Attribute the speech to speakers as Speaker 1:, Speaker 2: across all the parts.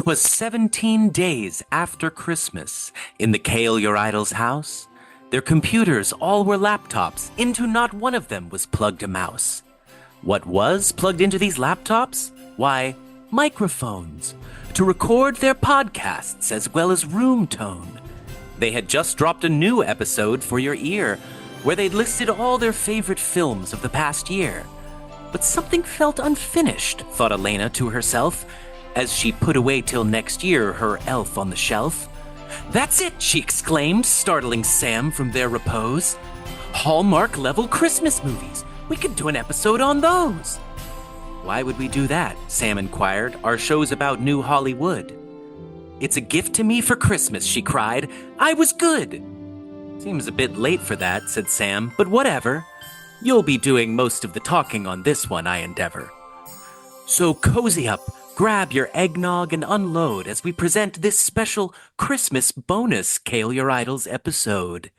Speaker 1: 'Twas 17 days after Christmas, in the Kale Your Idol's house. Their computers all were laptops, into not one of them was plugged a mouse. What was plugged into these laptops? Why, microphones, to record their podcasts as well as room tone. They had just dropped a new episode for your ear, where they'd listed all their favorite films of the past year. But something felt unfinished, thought Elena to herself, as she put away till next year her elf on the shelf. That's it, she exclaimed, startling Sam from their repose. Hallmark-level Christmas movies. We could do an episode on those. Why would we do that? Sam inquired. Our show's about New Hollywood. It's a gift to me for Christmas, she cried. I was good. Seems a bit late for that, said Sam, but whatever. You'll be doing most of the talking on this one, I endeavor. So cozy up, grab your eggnog and unload as we present this special Christmas bonus Kale Your Idols episode.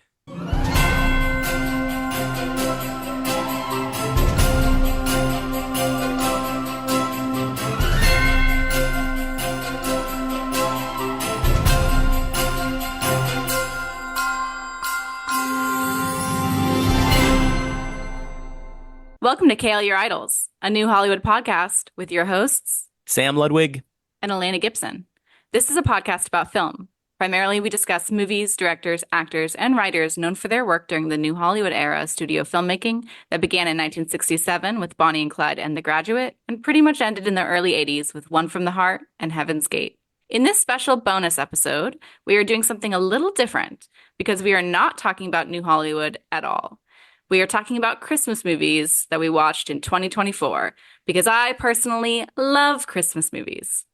Speaker 2: Welcome to Kale Your Idols, a new Hollywood podcast with your hosts,
Speaker 1: Sam Ludwig
Speaker 2: and Elena Gibson. This is a podcast about film. Primarily, we discuss movies, directors, actors, and writers known for their work during the New Hollywood era of studio filmmaking that began in 1967 with Bonnie and Clyde and The Graduate, and pretty much ended in the early 80s with One from the Heart and Heaven's Gate. In this special bonus episode, we are doing something a little different because we are not talking about New Hollywood at all. We are talking about Christmas movies that we watched in 2024 because I personally love Christmas movies.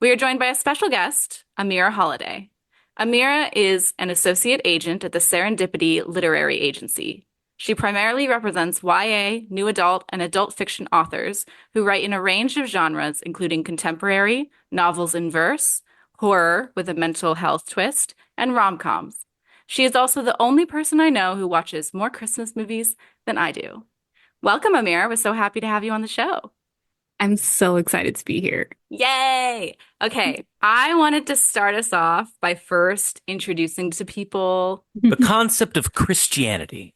Speaker 2: We are joined by a special guest, Ameerah Holliday. Ameerah is an associate agent at the Serendipity Literary Agency. She primarily represents YA, new adult, and adult fiction authors who write in a range of genres, including contemporary, novels in verse, horror with a mental health twist, and rom-coms. She is also the only person I know who watches more Christmas movies than I do. Welcome, Ameerah. We're so happy to have you on the show.
Speaker 3: I'm so excited to be here.
Speaker 2: Yay! Okay, I wanted to start us off by first introducing to people
Speaker 1: the concept of Christianity.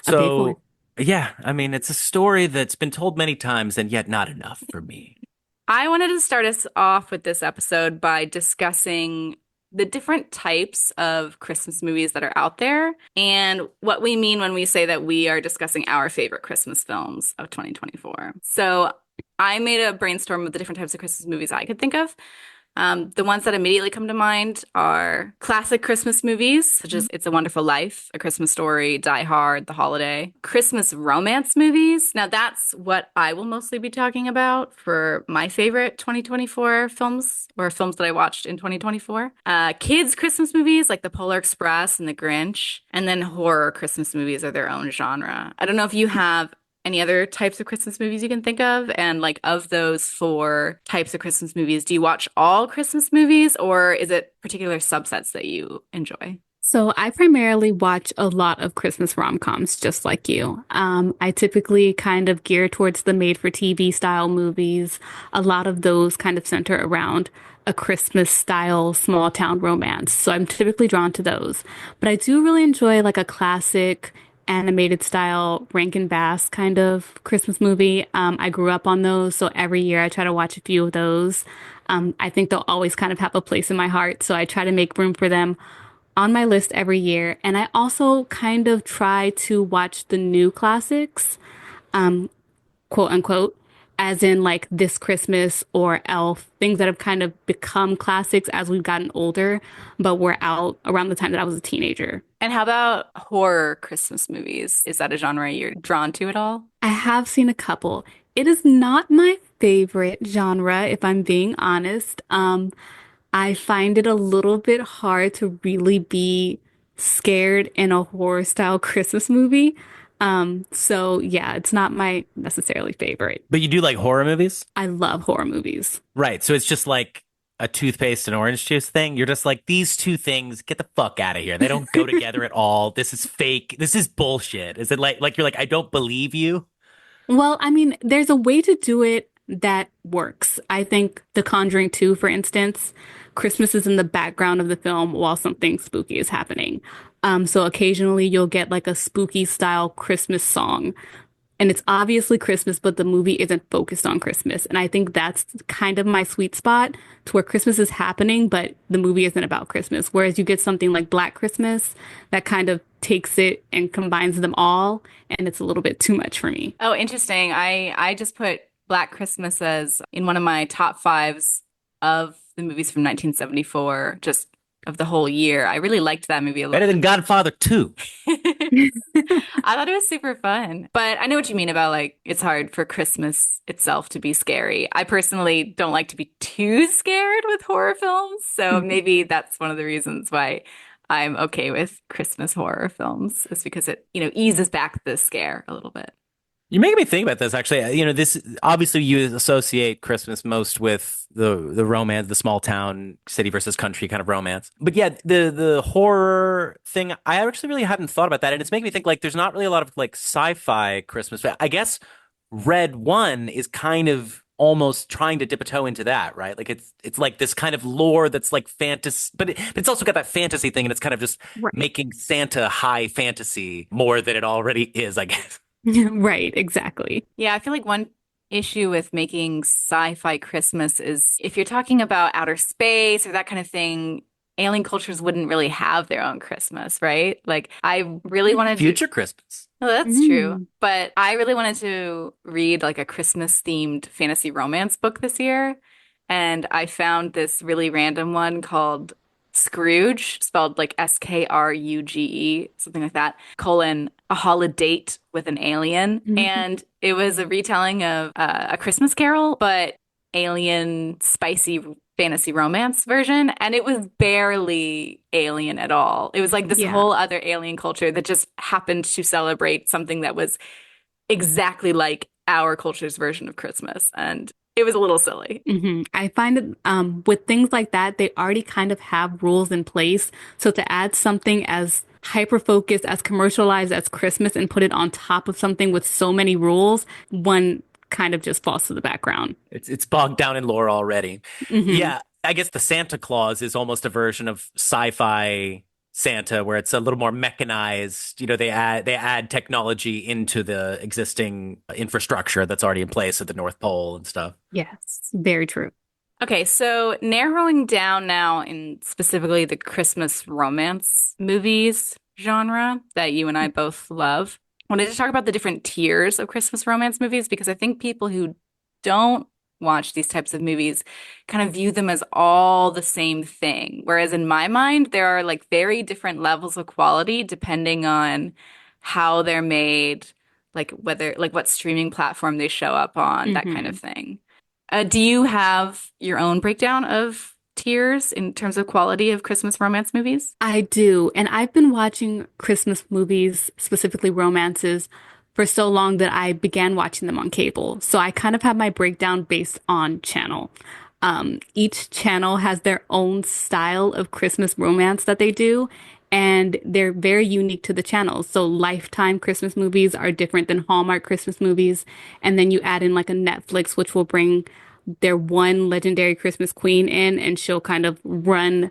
Speaker 1: So, yeah, I mean, it's a story that's been told many times and yet not enough for me.
Speaker 2: I wanted to start us off with this episode by discussing the different types of Christmas movies that are out there and what we mean when we say that we are discussing our favorite Christmas films of 2024. So I made a brainstorm of the different types of Christmas movies I could think of. The ones that immediately come to mind are classic Christmas movies, such as It's a Wonderful Life, A Christmas Story, Die Hard, The Holiday. Christmas romance movies. Now, that's what I will mostly be talking about for my favorite 2024 films, or films that I watched in 2024. Kids' Christmas movies, like The Polar Express and The Grinch. And then horror Christmas movies are their own genre. I don't know if you have any other types of Christmas movies you can think of? And like of those four types of Christmas movies, do you watch all Christmas movies or is it particular subsets that you enjoy?
Speaker 3: So I primarily watch a lot of Christmas rom-coms, just like you. I typically kind of gear towards the made-for-TV style movies. A lot of those kind of center around a Christmas style small town romance. So I'm typically drawn to those. But I do really enjoy like a classic animated style Rankin Bass kind of Christmas movie. I grew up on those, so every year I try to watch a few of those. I think they'll always kind of have a place in my heart, so I try to make room for them on my list every year. And I also kind of try to watch the new classics, quote unquote, as in like This Christmas or Elf, things that have kind of become classics as we've gotten older, but were out around the time that I was a teenager.
Speaker 2: And how about horror Christmas movies? Is that a genre you're drawn to at all?
Speaker 3: I have seen a couple. It is not my favorite genre, if I'm being honest. I find it a little bit hard to really be scared in a horror style Christmas movie. So yeah, it's not my necessarily favorite.
Speaker 1: But you do like horror movies?
Speaker 3: I love horror movies.
Speaker 1: Right. So it's just like a toothpaste and orange juice thing. You're just like, these two things, get the fuck out of here. They don't go together at all. This is fake. This is bullshit. Is it like you're like, I don't believe you?
Speaker 3: Well, I mean, there's a way to do it that works. I think The Conjuring 2, for instance, Christmas is in the background of the film while something spooky is happening. So occasionally you'll get like a spooky style Christmas song. And it's obviously Christmas, but the movie isn't focused on Christmas. And I think that's kind of my sweet spot to where Christmas is happening, but the movie isn't about Christmas. Whereas you get something like Black Christmas that kind of takes it and combines them all, and it's a little bit too much for me.
Speaker 2: Oh, interesting. I just put Black Christmas as in one of my top fives of the movies from 1974, just of the whole year. I really liked that movie a lot.
Speaker 1: Better than Godfather 2.
Speaker 2: I thought it was super fun. But I know what you mean about like it's hard for Christmas itself to be scary. I personally don't like to be too scared with horror films, so maybe that's one of the reasons why I'm okay with Christmas horror films, is because it, eases back the scare a little bit.
Speaker 1: You're making me think about this, actually. This obviously you associate Christmas most with the romance, the small town, city versus country kind of romance. But yeah, the horror thing, I actually really hadn't thought about that. And it's making me think like there's not really a lot of like sci-fi Christmas. I guess Red One is kind of almost trying to dip a toe into that, right? Like it's like this kind of lore that's like fantasy, but it's also got that fantasy thing, and it's kind of just
Speaker 3: Right.
Speaker 1: making Santa high fantasy more than it already is, I guess.
Speaker 3: Right, exactly.
Speaker 2: Yeah, I feel like one issue with making sci-fi Christmas is if you're talking about outer space or that kind of thing, alien cultures wouldn't really have their own Christmas, right? Like I really wanted to.
Speaker 1: Future Christmas.
Speaker 2: Oh, that's true. But I really wanted to read like a Christmas themed fantasy romance book this year. And I found this really random one called Scrooge, spelled like Skruge, something like that, colon, a holiday with an alien. And it was a retelling of A Christmas Carol, but alien spicy fantasy romance version. And it was barely alien at all. It was like this whole other alien culture that just happened to celebrate something that was exactly like our culture's version of Christmas. And it was a little silly.
Speaker 3: I find that with things like that, they already kind of have rules in place. So to add something as hyper-focused, as commercialized as Christmas and put it on top of something with so many rules, one kind of just falls to the background.
Speaker 1: It's bogged down in lore already. Yeah, I guess the Santa Claus is almost a version of sci-fi Santa, where it's a little more mechanized. They add technology into the existing infrastructure that's already in place at the North Pole and stuff.
Speaker 3: Yes, very true.
Speaker 2: Okay, so narrowing down now in specifically the Christmas romance movies genre that you and I both love. I wanted to talk about the different tiers of Christmas romance movies because I think people who don't watch these types of movies kind of view them as all the same thing. Whereas in my mind, there are like very different levels of quality depending on how they're made, like whether, like what streaming platform they show up on, that kind of thing. Do you have your own breakdown of tiers in terms of quality of Christmas romance movies?
Speaker 3: I do. And I've been watching Christmas movies, specifically romances, for so long that I began watching them on cable. So I kind of have my breakdown based on channel. Each channel has their own style of Christmas romance that they do, and they're very unique to the channels. So Lifetime Christmas movies are different than Hallmark Christmas movies. And then you add in like a Netflix, which will bring their one legendary Christmas queen in, and she'll kind of run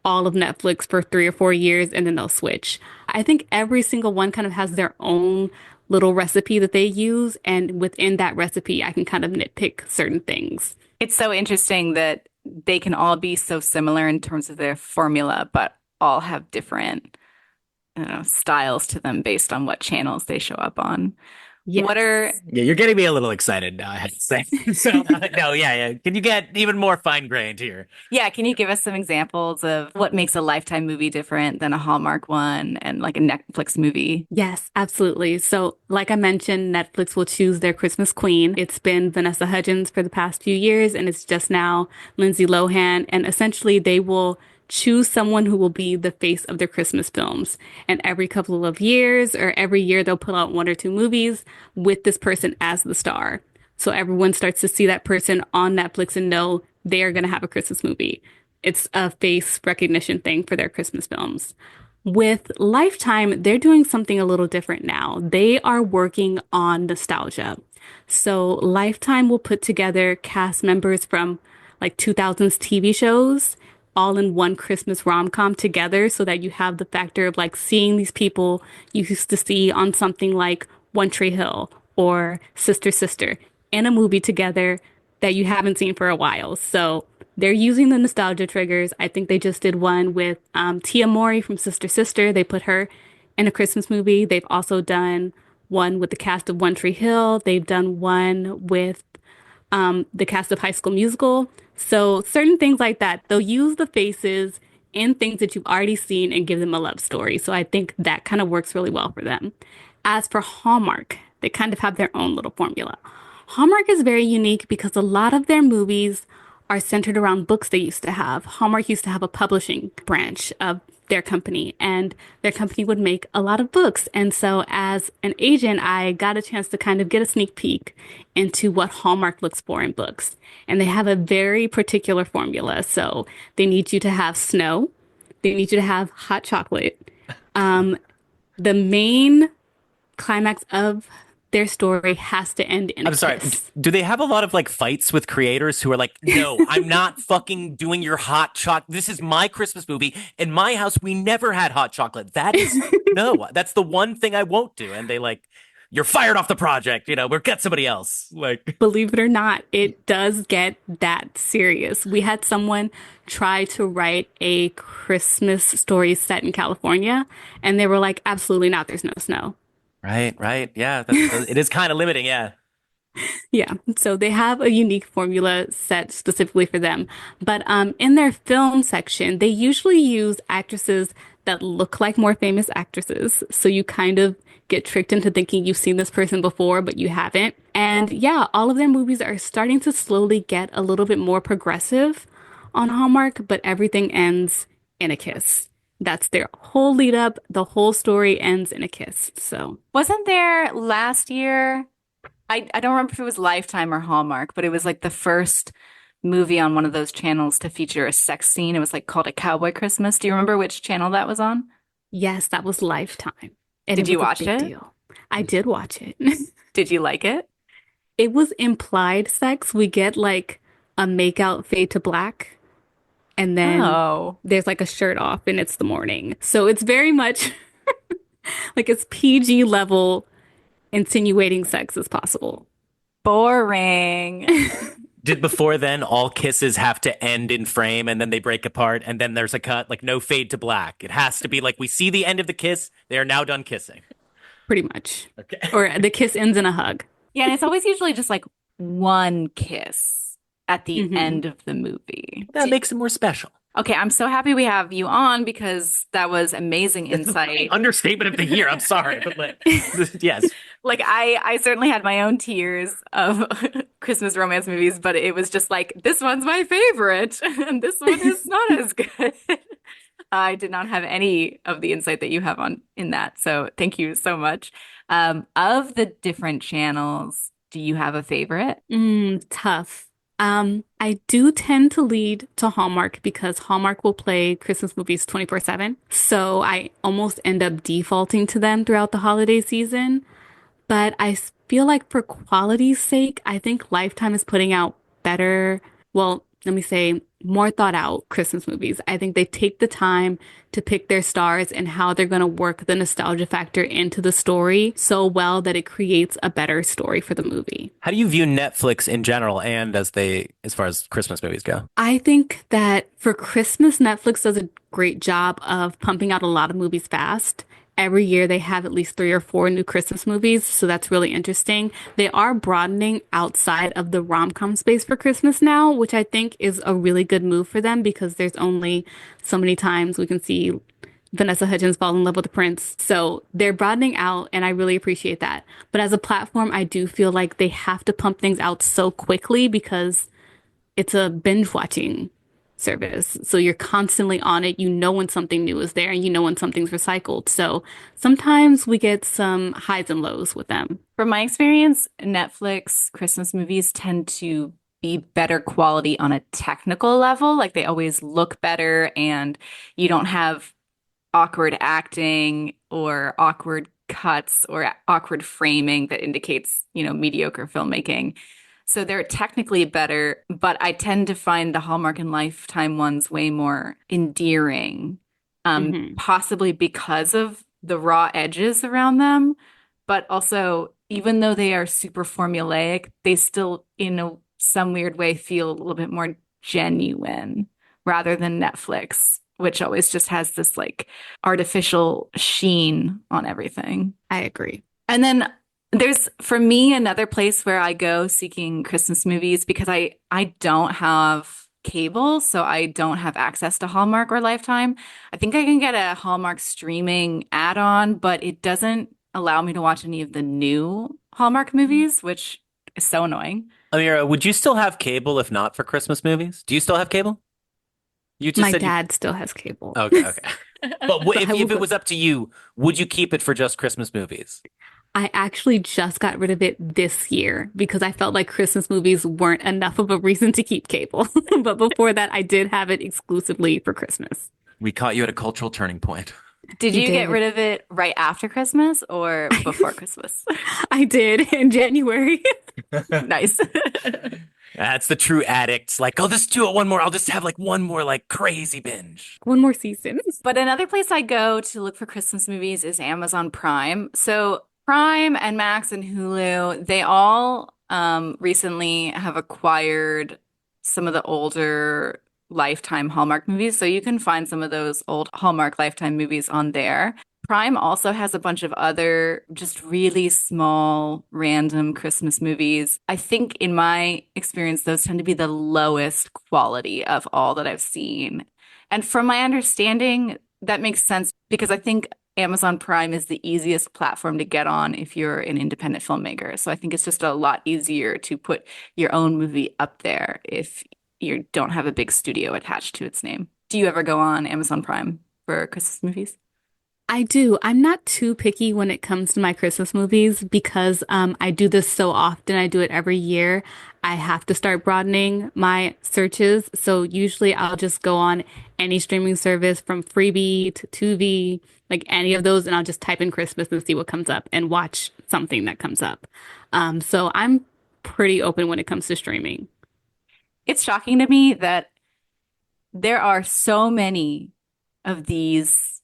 Speaker 3: all of Netflix for 3 or 4 years, and then they'll switch. I think every single one kind of has their own little recipe that they use, and within that recipe, I can kind of nitpick certain things.
Speaker 2: It's so interesting that they can all be so similar in terms of their formula, but all have different, styles to them based on what channels they show up on.
Speaker 3: Yes.
Speaker 1: Yeah, you're getting me a little excited now, I have to say. So, no, yeah. Can you get even more fine-grained here?
Speaker 2: Yeah, can you give us some examples of what makes a Lifetime movie different than a Hallmark one and like a Netflix movie?
Speaker 3: Yes, absolutely. So, like I mentioned, Netflix will choose their Christmas queen. It's been Vanessa Hudgens for the past few years, and it's just now Lindsay Lohan. And essentially, they will choose someone who will be the face of their Christmas films. And every couple of years or every year, they'll put out 1 or 2 movies with this person as the star. So everyone starts to see that person on Netflix and know they are going to have a Christmas movie. It's a face recognition thing for their Christmas films. With Lifetime, they're doing something a little different now. They are working on nostalgia. So Lifetime will put together cast members from like 2000s TV shows all in one Christmas rom-com together so that you have the factor of like seeing these people you used to see on something like One Tree Hill or Sister Sister in a movie together that you haven't seen for a while. So they're using the nostalgia triggers. I think they just did one with Tia Mowry from Sister Sister. They put her in a Christmas movie. They've also done one with the cast of One Tree Hill. They've done one with the cast of High School Musical. So certain things like that, they'll use the faces in things that you've already seen and give them a love story. So I think that kind of works really well for them. As for Hallmark, they kind of have their own little formula. Hallmark is very unique because a lot of their movies are centered around books they used to have. Hallmark used to have a publishing branch of their company, and their company would make a lot of books. And so, as an agent, I got a chance to kind of get a sneak peek into what Hallmark looks for in books. And they have a very particular formula. So, they need you to have snow, they need you to have hot chocolate. The main climax of their story has to end in a
Speaker 1: I'm sorry.
Speaker 3: kiss.
Speaker 1: Do they have a lot of like fights with creators who are like, no, I'm not fucking doing your hot chocolate. This is my Christmas movie. In my house, we never had hot chocolate. That is, no, that's the one thing I won't do. And they like, you're fired off the project. We'll get somebody else. Like,
Speaker 3: Believe it or not, it does get that serious. We had someone try to write a Christmas story set in California, and they were like, absolutely not, there's no snow.
Speaker 1: right. Yeah. It is kind of limiting. Yeah.
Speaker 3: Yeah, so they have a unique formula set specifically for them. But in their film section, they usually use actresses that look like more famous actresses. So you kind of get tricked into thinking you've seen this person before, but you haven't. And yeah, all of their movies are starting to slowly get a little bit more progressive on Hallmark, but everything ends in a kiss. That's their whole lead up. The whole story ends in a kiss. So
Speaker 2: Wasn't there last year? I don't remember if it was Lifetime or Hallmark, but it was like the first movie on one of those channels to feature a sex scene. It was like called A Cowboy Christmas. Do you remember which channel that was on?
Speaker 3: yes, that was Lifetime. And
Speaker 2: Did
Speaker 3: it
Speaker 2: you
Speaker 3: was a
Speaker 2: watch
Speaker 3: big
Speaker 2: it?
Speaker 3: deal. I did watch it.
Speaker 2: Did you like it?
Speaker 3: It was implied sex. We get like a makeout fade to black, and then
Speaker 2: Oh,
Speaker 3: there's like a shirt off, and it's the morning. So it's very much like as PG level insinuating sex as possible.
Speaker 2: boring.
Speaker 1: Did before then all kisses have to end in frame and then they break apart and then there's a cut, like no fade to black? It has to be like we see the end of the kiss. They are now done kissing.
Speaker 3: Pretty much.
Speaker 1: Okay.
Speaker 3: Or the kiss ends in a hug.
Speaker 2: Yeah, and it's always usually just like one kiss at the
Speaker 3: Hmm.
Speaker 2: end of the movie.
Speaker 1: That makes it more special.
Speaker 2: Okay, I'm so happy we have you on because that was amazing insight.
Speaker 1: Understatement of the year. I'm sorry, but like, yes.
Speaker 2: Like I certainly had my own tiers of Christmas romance movies, but it was just like this one's my favorite and this one is not as good. I did not have any of the insight that you have on in that. So thank you so much. Of the different channels, do you have a favorite?
Speaker 3: Tough. I do tend to lead to Hallmark because Hallmark will play Christmas movies 24/7. So I almost end up defaulting to them throughout the holiday season. But feel like for quality's sake, I think Lifetime is putting out better, well, let me say, more thought out Christmas movies. I think they take the time to pick their stars and how they're going to work the nostalgia factor into the story so well that it creates a better story for the movie.
Speaker 1: How do you view Netflix in general and as far as Christmas movies go?
Speaker 3: I think that for Christmas, Netflix does a great job of pumping out a lot of movies fast. Every year they have at least 3 or 4 new Christmas movies, so that's really interesting. They are broadening outside of the rom-com space for Christmas now, which I think is a really good move for them because there's only so many times we can see Vanessa Hudgens fall in love with a prince. So they're broadening out, and I really appreciate that. But as a platform, I do feel like they have to pump things out so quickly because it's a binge watching service. So you're constantly on it. You know when something new is there and you know when something's recycled. So sometimes we get some highs and lows with them.
Speaker 2: From my experience, Netflix Christmas movies tend to be better quality on a technical level. Like they always look better and you don't have awkward acting or awkward cuts or awkward framing that indicates, mediocre filmmaking. So they're technically better, but I tend to find the Hallmark and Lifetime ones way more endearing,
Speaker 3: Hmm.
Speaker 2: possibly because of the raw edges around them, but also even though they are super formulaic, they still, some weird way, feel a little bit more genuine rather than Netflix, which always just has this like artificial sheen on everything.
Speaker 3: I agree.
Speaker 2: And then there's for me another place where I go seeking Christmas movies because I don't have cable, so I don't have access to Hallmark or Lifetime. I think I can get a Hallmark streaming add-on, but it doesn't allow me to watch any of the new Hallmark movies, which is so annoying.
Speaker 1: Ameerah, would you still have cable if not for Christmas movies? Do you still have cable? You just
Speaker 3: My
Speaker 1: said you.
Speaker 3: dad still has cable.
Speaker 1: Okay, okay. But
Speaker 3: So
Speaker 1: if
Speaker 3: I
Speaker 1: if it
Speaker 3: will,
Speaker 1: was up to you, would you keep it for just Christmas movies?
Speaker 3: I actually just got rid of it this year because I felt like Christmas movies weren't enough of a reason to keep cable. But before that, I did have it exclusively for Christmas.
Speaker 1: We caught you at a cultural turning point.
Speaker 2: Did
Speaker 3: You
Speaker 2: you get
Speaker 3: did.
Speaker 2: rid of it right after Christmas or before Christmas?
Speaker 3: I did in January.
Speaker 2: Nice.
Speaker 1: That's the true addicts. Like, I'll just do it one more. I'll just have like one more like crazy binge.
Speaker 3: One more season.
Speaker 2: But another place I go to look for Christmas movies is Amazon Prime. So Prime and Max and Hulu, they all recently have acquired some of the older Lifetime Hallmark movies. So you can find some of those old Hallmark Lifetime movies on there. Prime also has a bunch of other just really small, random Christmas movies. I think in my experience, those tend to be the lowest quality of all that I've seen. And from my understanding, that makes sense because I think Amazon Prime is the easiest platform to get on if you're an independent filmmaker. So I think it's just a lot easier to put your own movie up there if you don't have a big studio attached to its name. Do you ever go on Amazon Prime for Christmas movies?
Speaker 3: I do. I'm not too picky when it comes to my Christmas movies because I do this so often. I do it every year. I have to start broadening my searches. So usually I'll just go on any streaming service from Freebie to Tubi, like any of those, and I'll just type in Christmas and see what comes up and watch something that comes up. So I'm pretty open when it comes to streaming.
Speaker 2: It's shocking to me that there are so many of these,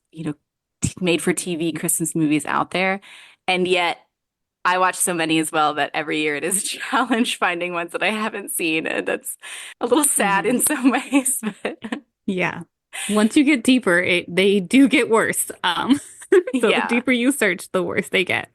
Speaker 2: made for TV Christmas movies out there. And yet I watch so many as well that every year it is a challenge finding ones that I haven't seen. And that's a little sad
Speaker 3: Mhm.
Speaker 2: in some ways, but
Speaker 3: Yeah. Once you get deeper, they do get worse. So the
Speaker 2: yeah.
Speaker 3: deeper you search, the worse they get.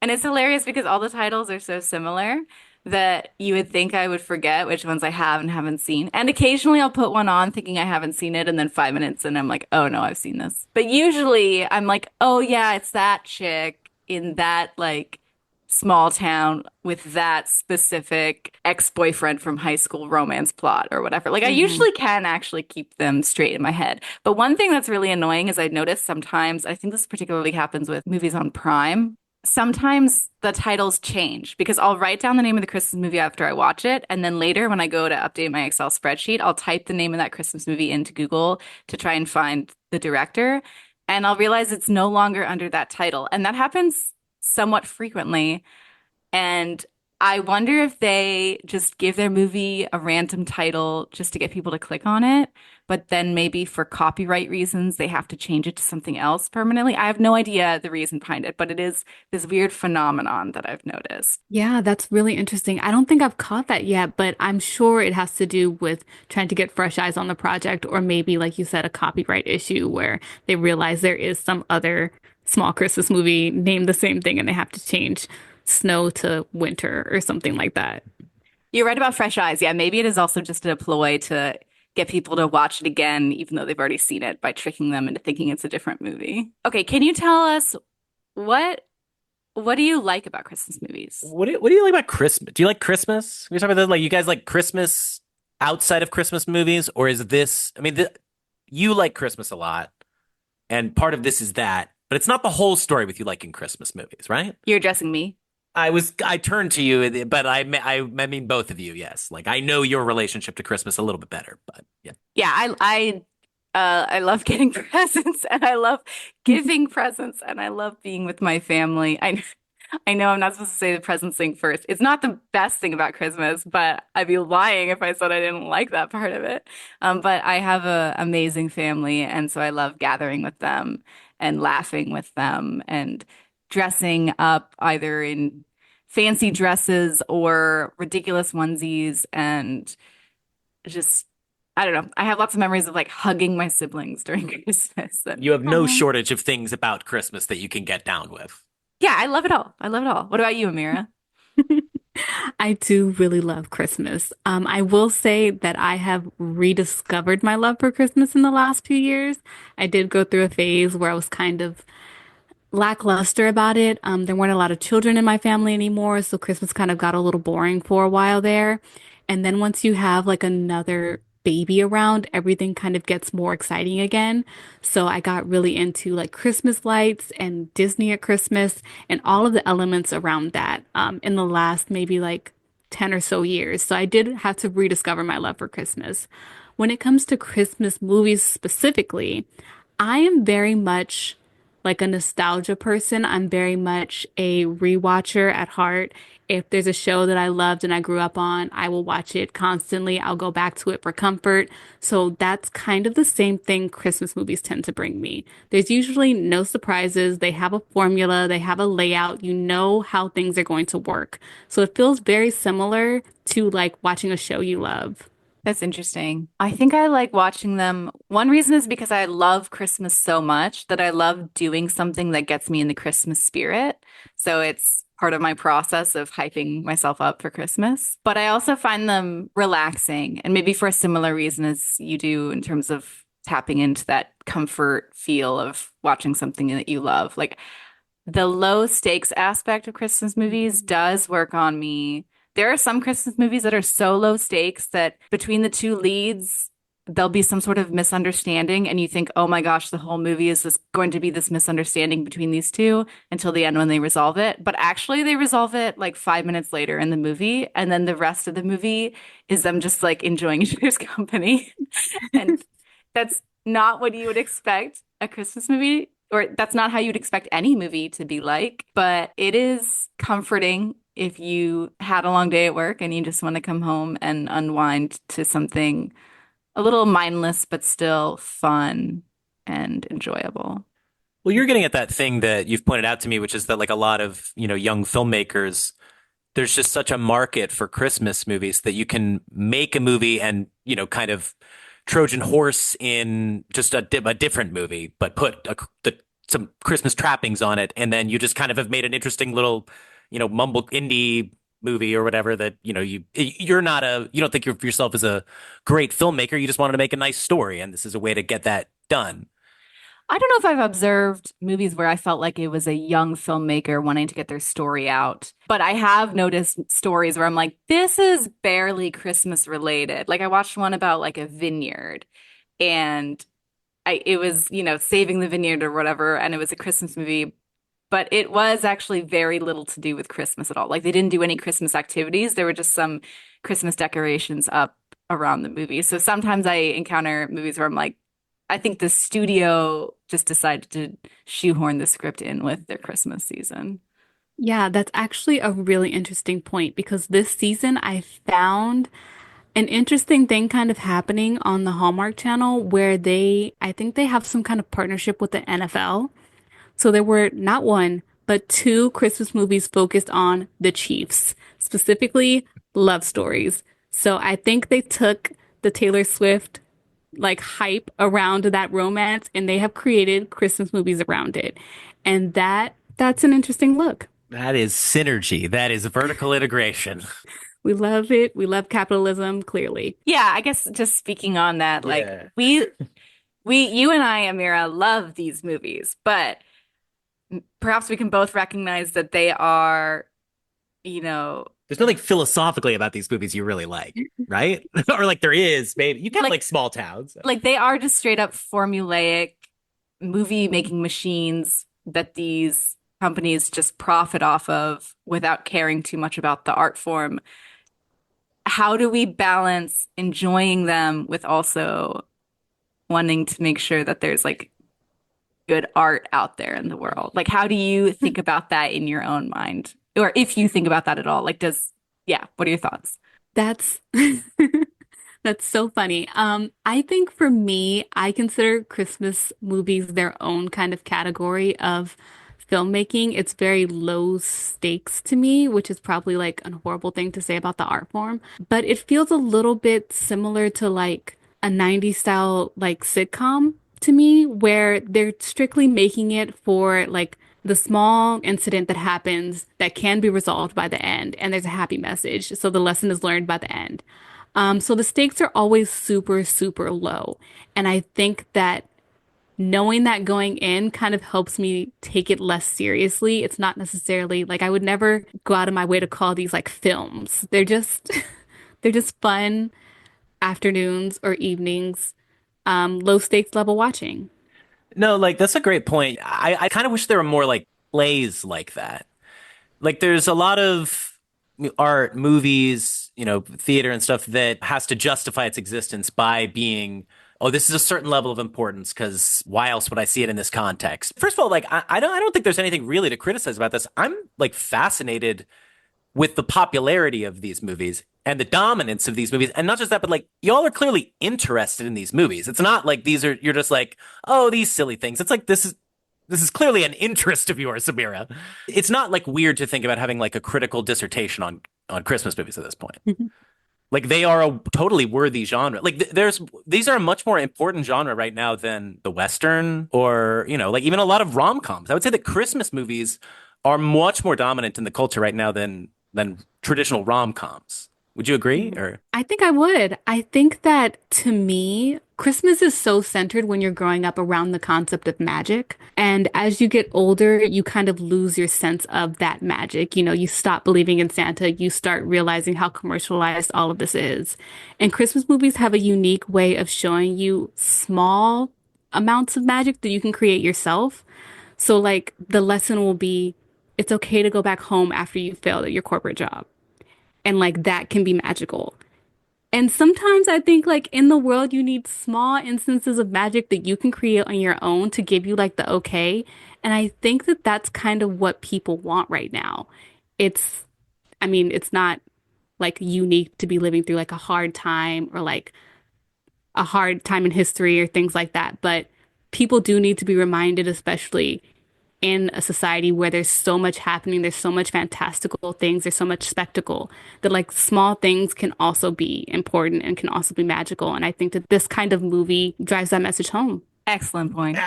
Speaker 2: And it's hilarious because all the titles are so similar that you would think I would forget which ones I have and haven't seen. And occasionally I'll put one on thinking I haven't seen it, and then 5 minutes and I'm like, oh no, I've seen this. But usually I'm like, oh yeah, it's that chick in that like small town with that specific ex-boyfriend from high school romance plot or whatever. Like I
Speaker 3: Hmm.
Speaker 2: usually can actually keep them straight in my head. But one thing that's really annoying is I notice sometimes, I think this particularly happens with movies on Prime. Sometimes the titles change because I'll write down the name of the Christmas movie after I watch it. And then later, when I go to update my Excel spreadsheet, I'll type the name of that Christmas movie into Google to try and find the director. And I'll realize it's no longer under that title. And that happens somewhat frequently. And I wonder if they just give their movie a random title just to get people to click on it, but then maybe for copyright reasons, they have to change it to something else permanently. I have no idea the reason behind it, but it is this weird phenomenon that I've noticed.
Speaker 3: Yeah, that's really interesting. I don't think I've caught that yet, but I'm sure it has to do with trying to get fresh eyes on the project, or maybe, like you said, a copyright issue where they realize there is some other small Christmas movie named the same thing and they have to change snow to winter or something like that.
Speaker 2: You're right about Fresh Eyes. Yeah, maybe it is also just a ploy to get people to watch it again, even though they've already seen it, by tricking them into thinking it's a different movie. Okay, can you tell us what what do you like about Christmas movies?
Speaker 1: What do you like about Christmas? Do you like Christmas? We talking about that, like you guys like Christmas outside of Christmas movies, or is this? I mean, you like Christmas a lot, and part of this is that, but it's not the whole story with you liking Christmas movies, right?
Speaker 2: You're addressing me.
Speaker 1: I turned to you, but I mean both of you. Yes, like I know your relationship to Christmas a little bit better, but yeah.
Speaker 2: Yeah, I I love getting presents and I love giving presents and I love being with my family. I know I'm not supposed to say the presents thing first. It's not the best thing about Christmas, but I'd be lying if I said I didn't like that part of it. But I have a amazing family, and so I love gathering with them and laughing with them and dressing up either in fancy dresses or ridiculous onesies and just I don't know. I have lots of memories of like hugging my siblings during Christmas. And,
Speaker 1: You have no
Speaker 2: oh.
Speaker 1: shortage of things about Christmas that you can get down with.
Speaker 2: Yeah, I love it all. I love it all. What about you, Ameerah?
Speaker 3: I do really love Christmas. I will say that I have rediscovered my love for Christmas in the last few years. I did go through a phase where I was kind of lackluster about it. There weren't a lot of children in my family anymore, so Christmas kind of got a little boring for a while there. And then once you have like another baby around, everything kind of gets more exciting again. So I got really into like Christmas lights and Disney at Christmas and all of the elements around that in the last maybe like 10 or so years. So I did have to rediscover my love for Christmas. When it comes to Christmas movies specifically, I am very much like a nostalgia person. I'm very much a rewatcher at heart. If there's a show that I loved and I grew up on, I will watch it constantly. I'll go back to it for comfort. So that's kind of the same thing Christmas movies tend to bring me. There's usually no surprises. They have a formula, they have a layout. You know how things are going to work. So it feels very similar to like watching a show you love.
Speaker 2: That's interesting. I think I like watching them. One reason is because I love Christmas so much that I love doing something that gets me in the Christmas spirit. So it's part of my process of hyping myself up for Christmas. But I also find them relaxing, and maybe for a similar reason as you do in terms of tapping into that comfort feel of watching something that you love. Like the low stakes aspect of Christmas movies does work on me. There are some Christmas movies that are so low stakes that between the two leads, there'll be some sort of misunderstanding, and you think, oh my gosh, the whole movie is just going to be this misunderstanding between these two until the end when they resolve it. But actually, they resolve it like 5 minutes later in the movie, and then the rest of the movie is them just like enjoying each other's company. And that's not what you would expect a Christmas movie, or that's not how you'd expect any movie to be like, but it is comforting if you had a long day at work and you just want to come home and unwind to something a little mindless, but still fun and enjoyable.
Speaker 1: Well, you're getting at that thing that you've pointed out to me, which is that like a lot of, young filmmakers, there's just such a market for Christmas movies that you can make a movie and, kind of Trojan horse in just a different movie, but put some Christmas trappings on it. And then you just kind of have made an interesting little, mumble indie movie or whatever that, you don't think of yourself as a great filmmaker. You just wanted to make a nice story. And this is a way to get that done.
Speaker 2: I don't know if I've observed movies where I felt like it was a young filmmaker wanting to get their story out, but I have noticed stories where I'm like, this is barely Christmas related. Like I watched one about like a vineyard and it was, saving the vineyard or whatever, and it was a Christmas movie, but it was actually very little to do with Christmas at all. Like they didn't do any Christmas activities. There were just some Christmas decorations up around the movie. So sometimes I encounter movies where I'm like, I think the studio just decided to shoehorn the script in with their Christmas season.
Speaker 3: Yeah, that's actually a really interesting point because this season I found an interesting thing kind of happening on the Hallmark channel where I think they have some kind of partnership with the NFL. So there were not one, but two Christmas movies focused on the Chiefs, specifically love stories. So I think they took the Taylor Swift like hype around that romance and they have created Christmas movies around it. And that's an interesting look.
Speaker 1: That is synergy. That is vertical integration.
Speaker 3: We love it. We love capitalism, clearly.
Speaker 2: Yeah, I guess just speaking on that, like
Speaker 1: Yeah.
Speaker 2: you and I, Ameerah, love these movies, but perhaps we can both recognize that they are,
Speaker 1: There's nothing philosophically about these movies you really like, right? Or like there is, maybe. You get like small towns.
Speaker 2: like they are just straight up formulaic movie making machines that these companies just profit off of without caring too much about the art form. How do we balance enjoying them with also wanting to make sure that there's like good art out there in the world. Like, how do you think about that in your own mind? Or if you think about that at all, like, yeah, what are your thoughts?
Speaker 3: That's that's so funny. I think for me, I consider Christmas movies their own kind of category of filmmaking. It's very low stakes to me, which is probably like a horrible thing to say about the art form, but it feels a little bit similar to like a 90s style like sitcom to me, where they're strictly making it for like the small incident that happens that can be resolved by the end, and there's a happy message. So the lesson is learned by the end. So the stakes are always super, super low. And I think that knowing that going in kind of helps me take it less seriously. It's not necessarily like I would never go out of my way to call these like films. They're just they're just fun afternoons or evenings, low stakes level watching.
Speaker 1: No, like that's a great point. I kind of wish there were more like plays like that. Like there's a lot of art, movies, theater and stuff that has to justify its existence by being, oh, this is a certain level of importance because why else would I see it in this context? First of all, like I don't think there's anything really to criticize about this. I'm like fascinated with the popularity of these movies and the dominance of these movies. And not just that, but like y'all are clearly interested in these movies. It's not like you're just like, oh, these silly things. It's like this is clearly an interest of yours, Ameerah. It's not like weird to think about having like a critical dissertation on Christmas movies at this point. Like they are a totally worthy genre. Like these are a much more important genre right now than the Western or, like even a lot of rom-coms. I would say that Christmas movies are much more dominant in the culture right now than traditional rom-coms. Would you agree? Or
Speaker 3: I think I would. I think that to me, Christmas is so centered when you're growing up around the concept of magic. And as you get older, you kind of lose your sense of that magic. You stop believing in Santa. You start realizing how commercialized all of this is. And Christmas movies have a unique way of showing you small amounts of magic that you can create yourself. So, like, the lesson will be it's okay to go back home after you failed at your corporate job. And like that can be magical. And sometimes I think like in the world, you need small instances of magic that you can create on your own to give you like the okay. And I think that that's kind of what people want right now. It's, I mean, it's not like unique to be living through like a hard time or like a hard time in history or things like that. But people do need to be reminded, especially in a society where there's so much happening, there's so much fantastical things, there's so much spectacle, that like small things can also be important and can also be magical. And I think that this kind of movie drives that message home.
Speaker 2: Excellent point.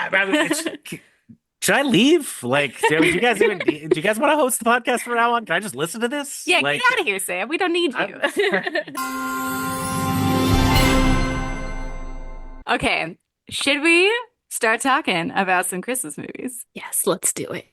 Speaker 1: should I leave? Like, do you guys want to host the podcast from now on? Can I just listen to this?
Speaker 2: Yeah,
Speaker 1: like,
Speaker 2: get out of here, Sam. We don't need you. Okay, should we start talking about some Christmas movies?
Speaker 3: Yes, let's do it.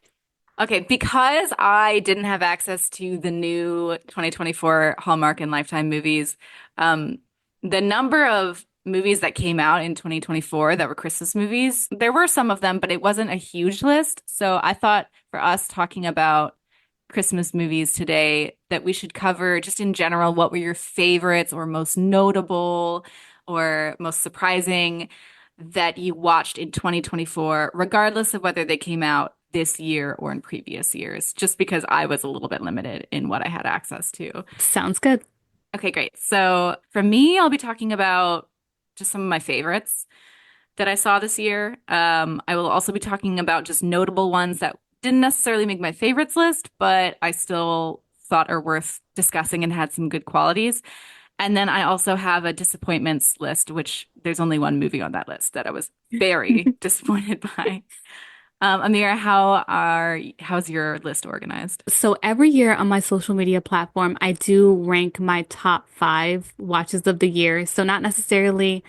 Speaker 2: Okay, because I didn't have access to the new 2024 Hallmark and Lifetime movies, the number of movies that came out in 2024 that were Christmas movies, there were some of them, but it wasn't a huge list. So I thought for us talking about Christmas movies today that we should cover just in general, what were your favorites or most notable or most surprising that you watched in 2024, regardless of whether they came out this year or in previous years, just because I was a little bit limited in what I had access to.
Speaker 3: Sounds good.
Speaker 2: Okay, great. So for me, I'll be talking about just some of my favorites that I saw this year. I will also be talking about just notable ones that didn't necessarily make my favorites list, but I still thought are worth discussing and had some good qualities. And then I also have a disappointments list, which there's only one movie on that list that I was very disappointed by. Ameerah, how's your list organized?
Speaker 3: So every year on my social media platform, I do rank my top 5 watches of the year. So not necessarily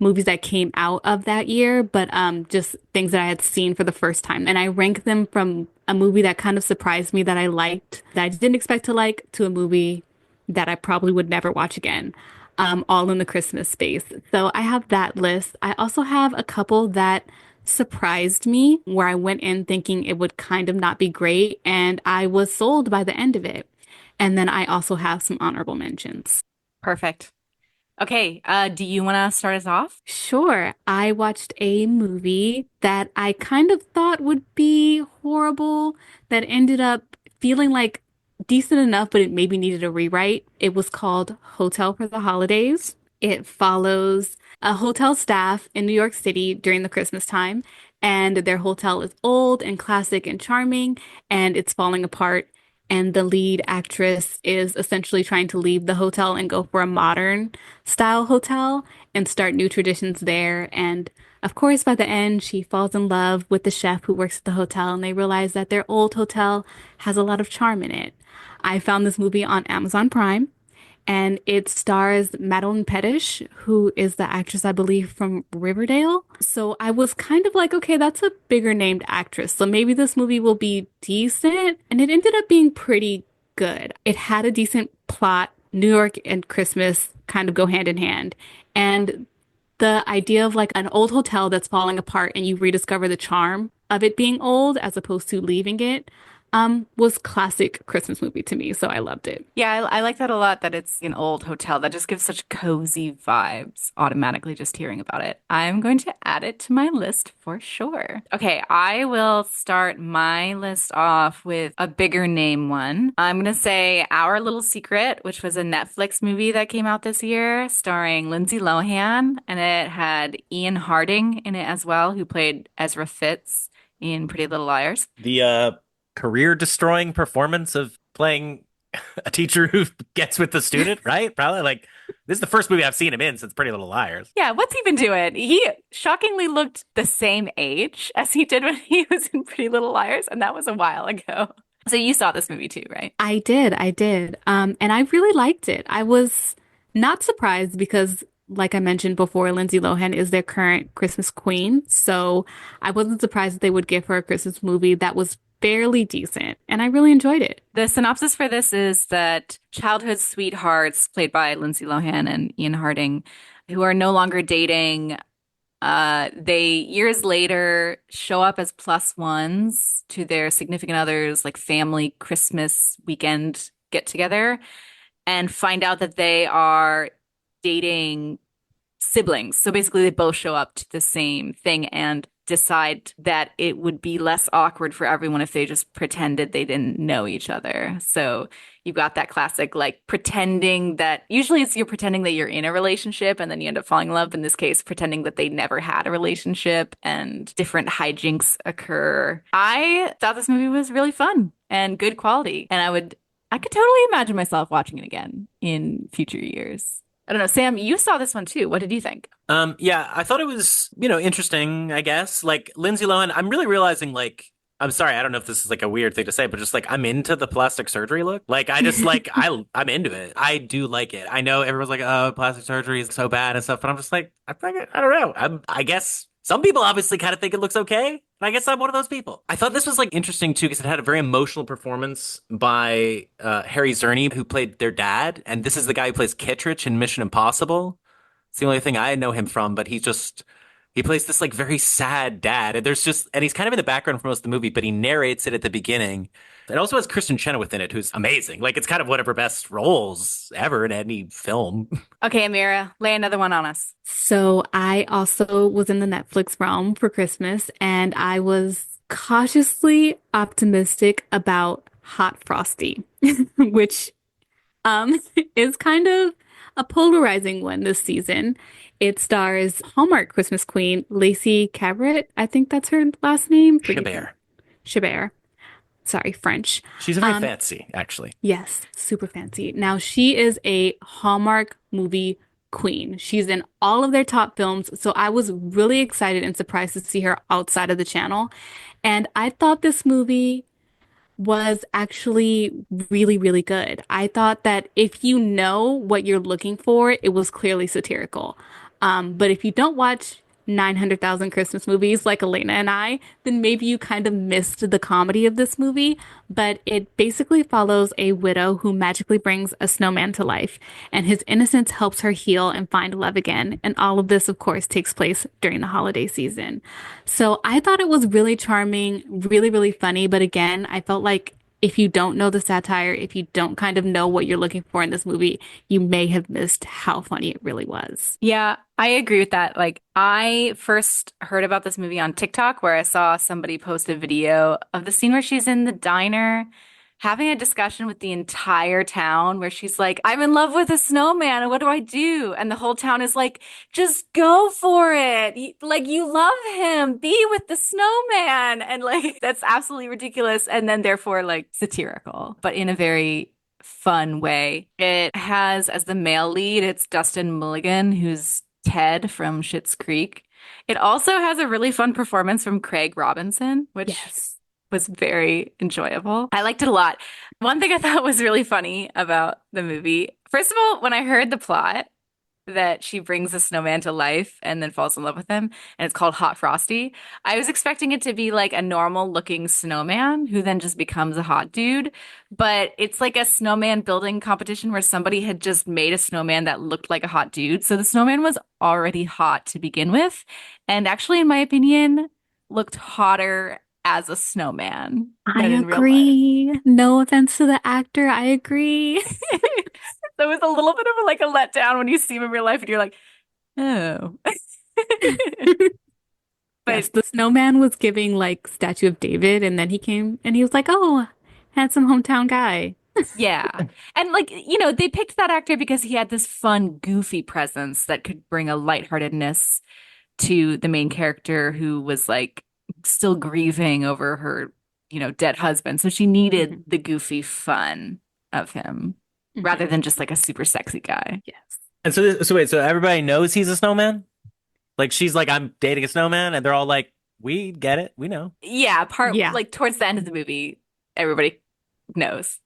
Speaker 3: movies that came out of that year, but just things that I had seen for the first time. And I rank them from a movie that kind of surprised me that I liked, that I didn't expect to like, to a movie that I probably would never watch again, all in the Christmas space. So I have that list. I also have a couple that surprised me where I went in thinking it would kind of not be great, and I was sold by the end of it. And then I also have some honorable mentions.
Speaker 2: Perfect. Okay, do you want to start us off?
Speaker 3: Sure, I watched a movie that I kind of thought would be horrible that ended up feeling like decent enough, but it maybe needed a rewrite. It was called Hotel for the Holidays. It follows a hotel staff in New York City during the Christmas time, and their hotel is old and classic and charming, and it's falling apart. And the lead actress is essentially trying to leave the hotel and go for a modern style hotel and start new traditions there. And of course, by the end, she falls in love with the chef who works at the hotel, and they realize that their old hotel has a lot of charm in it. I found this movie on Amazon Prime, and it stars Madeline Pettish, who is the actress, I believe, from Riverdale. So I was kind of like, okay, that's a bigger named actress. So maybe this movie will be decent. And it ended up being pretty good. It had a decent plot. New York and Christmas kind of go hand in hand. And the idea of like an old hotel that's falling apart and you rediscover the charm of it being old as opposed to leaving it, was classic Christmas movie to me. So I loved it.
Speaker 2: Yeah, I like that a lot that it's an old hotel. That just gives such cozy vibes automatically just hearing about it. I'm going to add it to my list for sure. Okay, I will start my list off with a bigger name one. I'm going to say Our Little Secret, which was a Netflix movie that came out this year starring Lindsay Lohan, and it had Ian Harding in it as well, who played Ezra Fitz in Pretty Little Liars.
Speaker 4: The career destroying performance of playing a teacher who gets with the student, right? Probably like this is the first movie I've seen him in since Pretty Little Liars.
Speaker 2: Yeah, what's he been doing? He shockingly looked the same age as he did when he was in Pretty Little Liars, and that was a while ago. So you saw this movie too, right?
Speaker 3: I did. And I really liked it. I was not surprised because, like I mentioned before, Lindsay Lohan is their current Christmas queen. So I wasn't surprised that they would give her a Christmas movie that was fairly decent, and I really enjoyed it.
Speaker 2: The synopsis for this is that childhood sweethearts, played by Lindsay Lohan and Ian Harding, who are no longer dating, they years later show up as plus ones to their significant others, like family Christmas weekend get together, and find out that they are dating siblings. So basically, they both show up to the same thing and decide that it would be less awkward for everyone if they just pretended they didn't know each other. So you've got that classic, like pretending that usually it's you're pretending that you're in a relationship and then you end up falling in love. In this case, pretending that they never had a relationship and different hijinks occur. I thought this movie was really fun and good quality. And I could totally imagine myself watching it again in future years. I don't know, Sam, you saw this one too. What did you think?
Speaker 4: Yeah, I thought it was, interesting, I guess. Like Lindsay Lohan, I'm really realizing like I'm sorry, I don't know if this is like a weird thing to say, but just like I'm into the plastic surgery look. Like I just like I'm into it. I do like it. I know everyone's like, oh, plastic surgery is so bad and stuff, but I'm just like, I don't know. I guess some people obviously kind of think it looks okay. And I guess I'm one of those people. I thought this was like interesting too because it had a very emotional performance by Harry Zerny, who played their dad, and this is the guy who plays Kittredge in Mission Impossible. It's the only thing I know him from, but he plays this like very sad dad. And he's kind of in the background for most of the movie, but he narrates it at the beginning. It also has Kristen Chenoweth in it, who's amazing. Like it's kind of one of her best roles ever in any film.
Speaker 2: Okay, Ameerah, lay another one on us.
Speaker 3: So I also was in the Netflix realm for Christmas, and I was cautiously optimistic about Hot Frosty, which is kind of a polarizing one this season. It stars Hallmark Christmas queen Lacey Chabert. I think that's her last name. Chabert. Sorry, French.
Speaker 4: She's very fancy, actually.
Speaker 3: Yes, super fancy. Now, she is a Hallmark movie queen. She's in all of their top films, so I was really excited and surprised to see her outside of the channel. And I thought this movie was actually really, really good. I thought that if you know what you're looking for, it was clearly satirical. But if you don't watch 900,000 Christmas movies like Elena and I, then maybe you kind of missed the comedy of this movie. But it basically follows a widow who magically brings a snowman to life, and his innocence helps her heal and find love again. And all of this, of course, takes place during the holiday season. So I thought it was really charming, really, really funny. But again, I felt like if you don't know the satire, if you don't kind of know what you're looking for in this movie, you may have missed how funny it really was.
Speaker 2: Yeah, I agree with that. Like, I first heard about this movie on TikTok where I saw somebody post a video of the scene where she's in the diner having a discussion with the entire town where she's like, I'm in love with a snowman and what do I do? And the whole town is like, just go for it. Like, you love him. Be with the snowman. And like, that's absolutely ridiculous. And then therefore like satirical, but in a very fun way. It has as the male lead, it's Dustin Mulligan, who's Ted from Schitt's Creek. It also has a really fun performance from Craig Robinson, which
Speaker 3: Yes.
Speaker 2: was very enjoyable. I liked it a lot. One thing I thought was really funny about the movie, first of all, when I heard the plot that she brings a snowman to life and then falls in love with him, and it's called Hot Frosty, I was expecting it to be like a normal looking snowman who then just becomes a hot dude. But it's like a snowman building competition where somebody had just made a snowman that looked like a hot dude. So the snowman was already hot to begin with. And actually, in my opinion, looked hotter as a snowman
Speaker 3: I
Speaker 2: than in real life.
Speaker 3: agree. No offense to the actor. I agree.
Speaker 2: So it was a little bit of like a letdown when you see him in real life and you're like, oh. But
Speaker 3: Yes, the snowman was giving like Statue of David, and then he came and he was like, oh, handsome hometown guy.
Speaker 2: yeah. And like, they picked that actor because he had this fun, goofy presence that could bring a lightheartedness to the main character who was like still grieving over her, dead husband. So she needed the goofy fun of him rather than just like a super sexy guy.
Speaker 3: Yes.
Speaker 4: And so wait, so everybody knows he's a snowman? Like she's like, I'm dating a snowman, and they're all like, we get it, we know.
Speaker 2: Yeah,
Speaker 3: Yeah.
Speaker 2: like towards the end of the movie, everybody knows.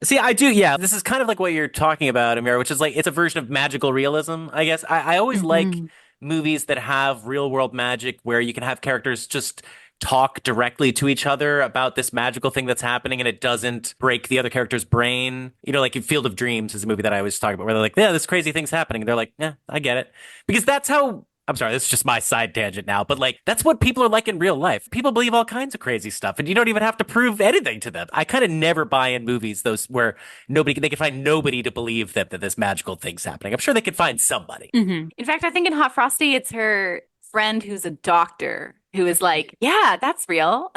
Speaker 4: See, I do, yeah. This is kind of like what you're talking about, Ameerah, which is like it's a version of magical realism, I guess. I always like movies that have real world magic where you can have characters just talk directly to each other about this magical thing that's happening and it doesn't break the other character's brain. Like in Field of Dreams is a movie that I always talk about where they're like, yeah, this crazy thing's happening. And they're like, yeah, I get it. Because that's how I'm sorry, this is just my side tangent now, but like that's what people are like in real life. People believe all kinds of crazy stuff, and you don't even have to prove anything to them. I kind of never buy in movies those where they can find nobody to believe that this magical thing's happening. I'm sure they could find somebody.
Speaker 2: In fact, I think in Hot Frosty, it's her friend who's a doctor who is like, yeah, that's real.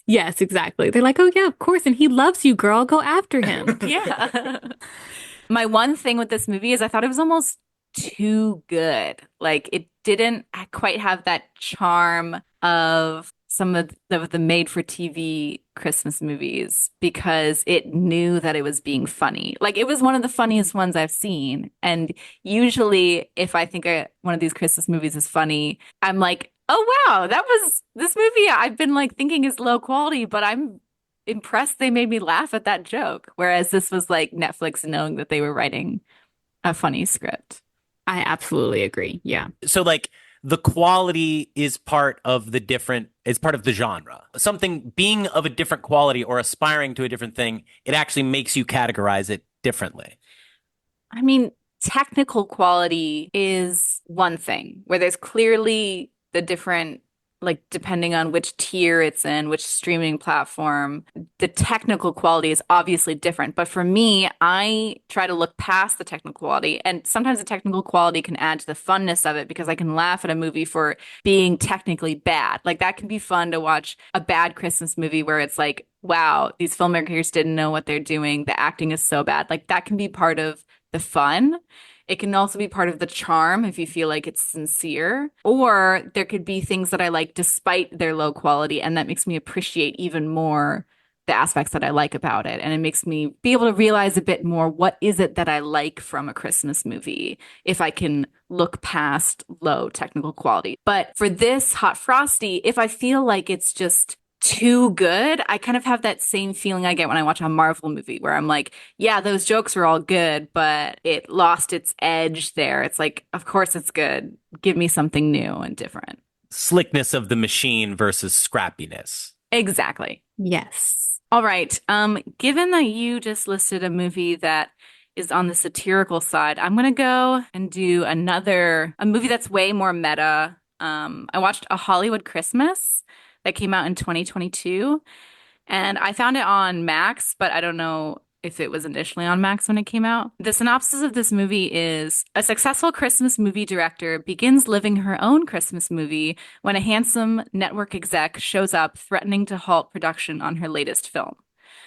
Speaker 3: Yes, exactly. They're like, oh yeah, of course, and he loves you, girl. Go after him.
Speaker 2: Yeah. My one thing with this movie is I thought it was almost too good. Like it didn't quite have that charm of some of the made-for-TV Christmas movies because it knew that it was being funny. Like it was one of the funniest ones I've seen. And usually if I think one of these Christmas movies is funny, I'm like, oh wow, that was this movie I've been like thinking is low quality, but I'm impressed they made me laugh at that joke. Whereas this was like Netflix knowing that they were writing a funny script.
Speaker 3: I absolutely agree. Yeah.
Speaker 4: So like the quality is part of the genre. Something being of a different quality or aspiring to a different thing, it actually makes you categorize it differently.
Speaker 2: I mean, technical quality is one thing where there's clearly the different, like, depending on which tier it's in, which streaming platform, the technical quality is obviously different. But for me, I try to look past the technical quality. And sometimes the technical quality can add to the funness of it because I can laugh at a movie for being technically bad. Like, that can be fun to watch a bad Christmas movie where it's like, wow, these filmmakers didn't know what they're doing. The acting is so bad. Like, that can be part of the fun. It can also be part of the charm if you feel like it's sincere. Or there could be things that I like despite their low quality, and that makes me appreciate even more the aspects that I like about it. And it makes me be able to realize a bit more what is it that I like from a Christmas movie if I can look past low technical quality. But for this Hot Frosty, if I feel like it's just too good, I kind of have that same feeling I get when I watch a Marvel movie where I'm like, yeah, those jokes are all good, but it lost its edge there. It's like, of course it's good. Give me something new and different.
Speaker 4: Slickness of the machine versus scrappiness.
Speaker 2: Exactly.
Speaker 3: Yes.
Speaker 2: All right. Given that you just listed a movie that is on the satirical side, I'm going to go and do a movie that's way more meta. I watched A Hollywood Christmas that came out in 2022. And I found it on Max, but I don't know if it was initially on Max when it came out. The synopsis of this movie is a successful Christmas movie director begins living her own Christmas movie when a handsome network exec shows up threatening to halt production on her latest film.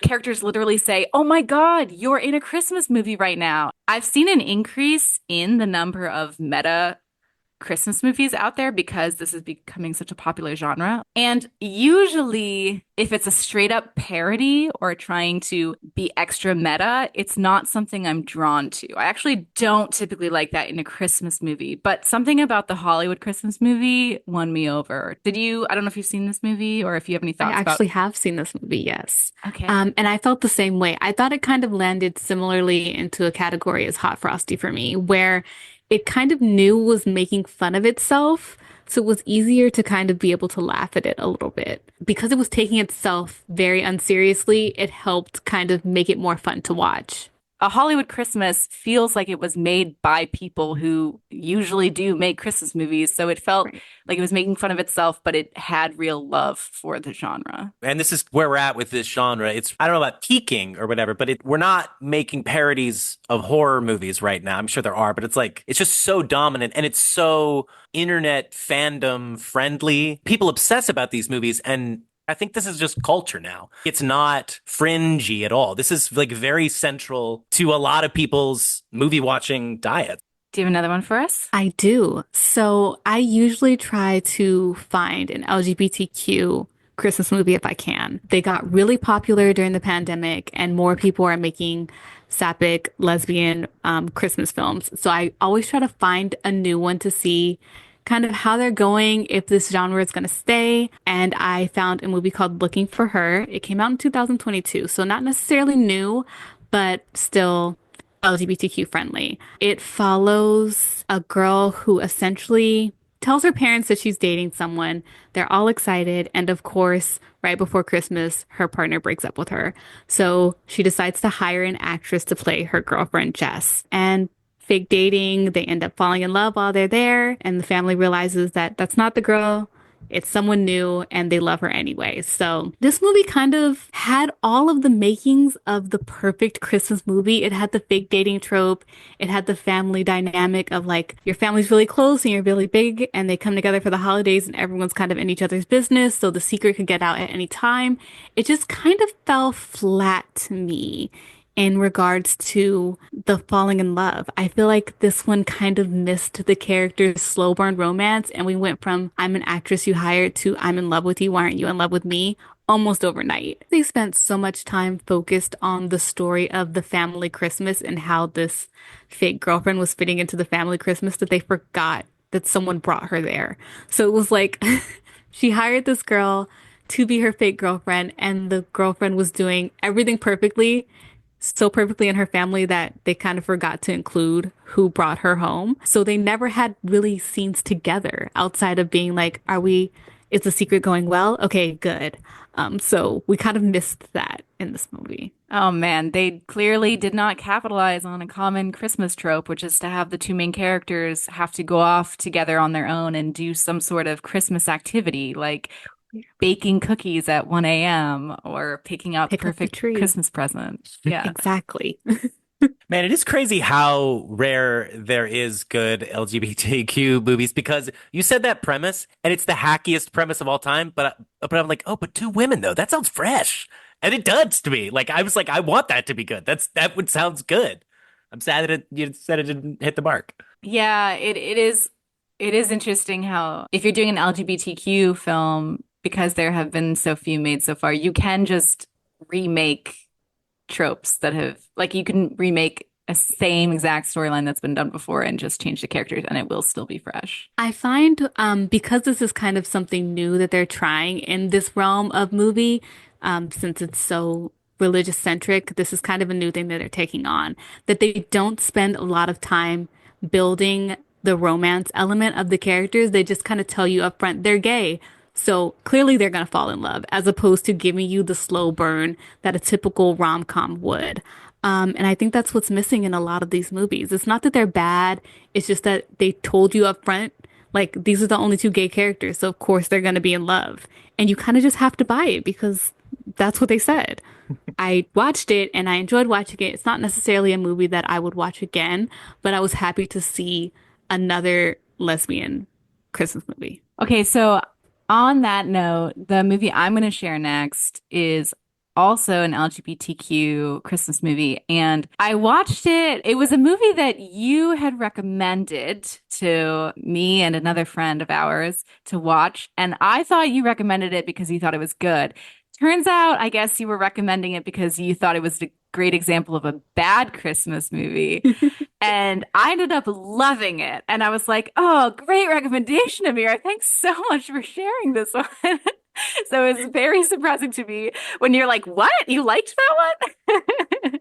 Speaker 2: Characters literally say, "Oh my God, you're in a Christmas movie right now." I've seen an increase in the number of meta Christmas movies out there because this is becoming such a popular genre. And usually, if it's a straight up parody or trying to be extra meta, it's not something I'm drawn to. I actually don't typically like that in a Christmas movie, but something about the Hollywood Christmas movie won me over. I don't know if you've seen this movie or if you have any
Speaker 3: I
Speaker 2: thoughts
Speaker 3: actually have seen this movie, yes.
Speaker 2: Okay.
Speaker 3: And I felt the same way. I thought it kind of landed similarly into a category as Hot Frosty for me, where it kind of knew was making fun of itself. So it was easier to kind of be able to laugh at it a little bit. Because it was taking itself very unseriously, it helped kind of make it more fun to watch.
Speaker 2: A Hollywood Christmas feels like it was made by people who usually do make Christmas movies. So it felt
Speaker 3: Right.
Speaker 2: like it was making fun of itself, but it had real love for the genre.
Speaker 4: And this is where we're at with this genre. It's, I don't know about peaking or whatever, but we're not making parodies of horror movies right now. I'm sure there are, but it's like, it's just so dominant and it's so internet fandom friendly. People obsess about these movies, and I think this is just culture now. It's not fringy at all. This is like very central to a lot of people's movie watching diet.
Speaker 2: Do you have another one for us?
Speaker 3: I do. So I usually try to find an LGBTQ Christmas movie if I can. They got really popular during the pandemic, and more people are making sapphic lesbian Christmas films. So I always try to find a new one to see kind of how they're going, if this genre is going to stay. And I found a movie called Looking for Her. It came out in 2022, so not necessarily new, but still LGBTQ friendly. It follows a girl who essentially tells her parents that she's dating someone. They're all excited. And of course, right before Christmas, her partner breaks up with her. So she decides to hire an actress to play her girlfriend, Jess. And fake dating, they end up falling in love while they're there. And the family realizes that that's not the girl. It's someone new, and they love her anyway. So this movie kind of had all of the makings of the perfect Christmas movie. It had the fake dating trope. It had the family dynamic of like your family's really close and you're really big and they come together for the holidays and everyone's kind of in each other's business. So the secret could get out at any time. It just kind of fell flat to me in regards to the falling in love. I feel like this one kind of missed the character's slow burn romance, and we went from I'm an actress you hired to I'm in love with you, why aren't you in love with me? Almost overnight. They spent so much time focused on the story of the family Christmas and how this fake girlfriend was fitting into the family Christmas that they forgot that someone brought her there. So it was like she hired this girl to be her fake girlfriend, and the girlfriend was doing everything perfectly, so perfectly in her family that they kind of forgot to include who brought her home. So they never had really scenes together outside of being like, is the secret going well? Okay, good. So we kind of missed that in this movie.
Speaker 2: Oh man, they clearly did not capitalize on a common Christmas trope, which is to have the two main characters have to go off together on their own and do some sort of Christmas activity, like baking cookies at 1 a.m. or picking out the
Speaker 3: Pick up the
Speaker 2: perfect
Speaker 3: tree.
Speaker 2: Christmas present. Yeah.
Speaker 3: Exactly.
Speaker 4: Man, it is crazy how rare there is good LGBTQ movies, because you said that premise and it's the hackiest premise of all time. But I'm like, oh, but two women though, that sounds fresh. And it does to me. Like I was like, I want that to be good. That would sounds good. I'm sad that you said it didn't hit the mark.
Speaker 2: Yeah, it is interesting how if you're doing an LGBTQ film, because there have been so few made so far, you can just remake tropes that have, like, you can remake a same exact storyline that's been done before and just change the characters and it will still be fresh.
Speaker 3: I find because this is kind of something new that they're trying in this realm of movie, since it's so religious centric, this is kind of a new thing that they're taking on, that they don't spend a lot of time building the romance element of the characters. They just kind of tell you up front they're gay. So clearly they're going to fall in love, as opposed to giving you the slow burn that a typical rom-com would. And I think that's what's missing in a lot of these movies. It's not that they're bad. It's just that they told you up front, like, these are the only two gay characters. So of course they're going to be in love. And you kind of just have to buy it because That's what they said. I watched it and I enjoyed watching it. It's not necessarily a movie that I would watch again, but I was happy to see another lesbian Christmas movie.
Speaker 2: Okay, so on that note, the movie I'm going to share next is also an LGBTQ Christmas movie. And I watched it. It was a movie that you had recommended to me and another friend of ours to watch. And I thought you recommended it because you thought it was good. Turns out, I guess you were recommending it because you thought it was a great example of a bad Christmas movie. And I ended up loving it. And I was like, oh, great recommendation, Ameerah. Thanks so much for sharing this one. So it was very surprising to me when you're like, what? You liked that one?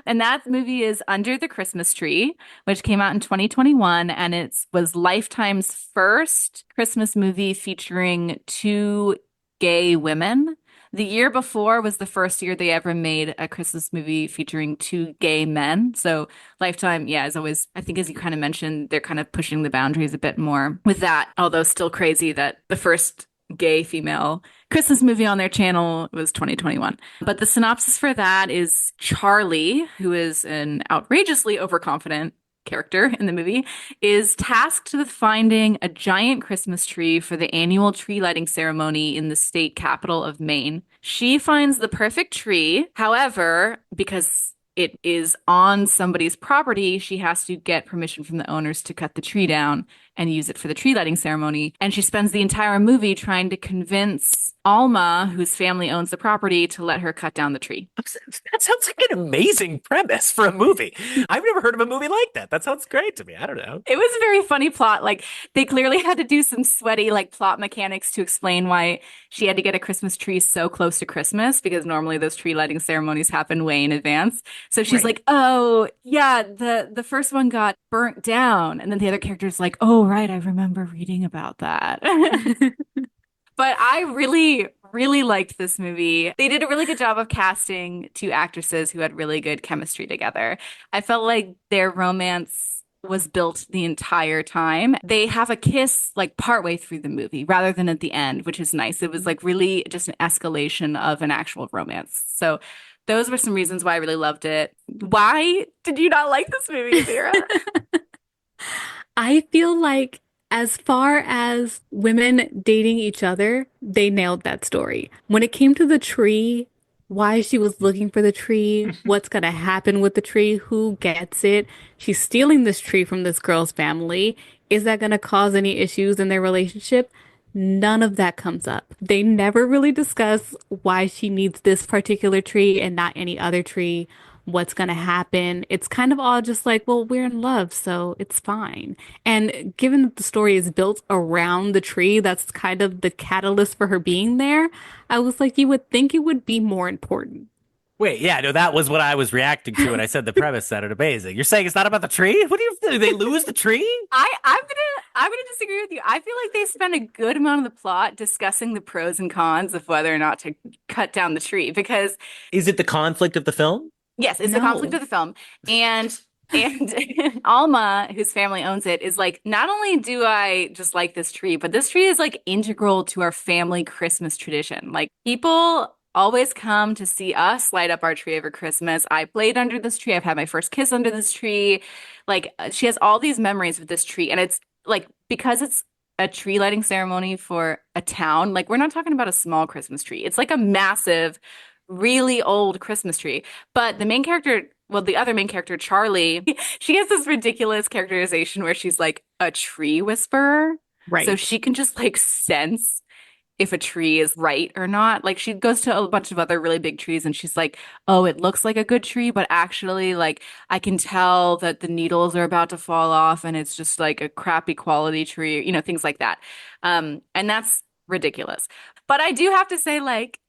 Speaker 2: And that movie is Under the Christmas Tree, which came out in 2021. And it was Lifetime's first Christmas movie featuring two gay women. The year before was the first year they ever made a Christmas movie featuring two gay men. So Lifetime, yeah, is always, I think as you kind of mentioned, they're kind of pushing the boundaries a bit more with that. Although still crazy that the first gay female Christmas movie on their channel was 2021. But the synopsis for that is Charlie, who is an outrageously overconfident character in the movie, is tasked with finding a giant Christmas tree for the annual tree lighting ceremony in the state capital of Maine. She finds the perfect tree. However, because it is on somebody's property, she has to get permission from the owners to cut the tree down and use it for the tree lighting ceremony. And she spends the entire movie trying to convince Alma, whose family owns the property, to let her cut down the tree.
Speaker 4: That sounds like an amazing premise for a movie. I've never heard of a movie like that. That sounds great to me. I don't know.
Speaker 2: It was a very funny plot. Like they clearly had to do some sweaty like plot mechanics to explain why she had to get a Christmas tree so close to Christmas, because normally those tree lighting ceremonies happen way in advance. So she's like, "Oh, yeah, the first one got burnt down." And then the other character's like, "Oh, right, I remember reading about that." But I really, really liked this movie. They did a really good job of casting two actresses who had really good chemistry together. I felt like their romance was built the entire time. They have a kiss like partway through the movie rather than at the end, which is nice. It was like really just an escalation of an actual romance. So those were some reasons why I really loved it. Why did you not like this movie, Vera?
Speaker 3: I feel like as far as women dating each other, they nailed that story. When it came to the tree, why she was looking for the tree, what's going to happen with the tree, who gets it. She's stealing this tree from this girl's family. Is that going to cause any issues in their relationship? None of that comes up. They never really discuss why she needs this particular tree and not any other tree, what's going to happen. It's kind of all just like, well, we're in love, so it's fine. And given that the story is built around the tree, that's kind of the catalyst for her being there. I was like, you would think it would be more important.
Speaker 4: Wait, yeah, no, that was what I was reacting to when I said the premise sounded amazing. You're saying it's not about the tree? What do they lose the tree?
Speaker 2: I'm gonna disagree with you. I feel like they spend a good amount of the plot discussing the pros and cons of whether or not to cut down the tree because
Speaker 4: Is it the conflict of the film?
Speaker 2: yes, it's the conflict of the film. And Alma, whose family owns it, is like, not only do I just like this tree, but this tree is like integral to our family Christmas tradition. Like people always come to see us light up our tree over Christmas. I played under this tree. I've had my first kiss under this tree. Like she has all these memories with this tree. And it's like, because it's a tree lighting ceremony for a town, like we're not talking about a small Christmas tree. It's like a massive, really old Christmas tree. But the main character, well, the other main character, Charlie, she has this ridiculous characterization where she's like a tree whisperer.
Speaker 3: Right.
Speaker 2: So she can just like sense if a tree is right or not. Like she goes to a bunch of other really big trees and she's like, oh, it looks like a good tree, but actually like I can tell that the needles are about to fall off and it's just like a crappy quality tree, you know, things like that. And that's ridiculous. But I do have to say, like,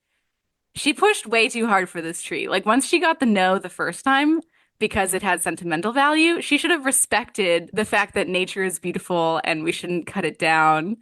Speaker 2: she pushed way too hard for this tree. Like once she got the no the first time, because it had sentimental value, she should have respected the fact that nature is beautiful and we shouldn't cut it down.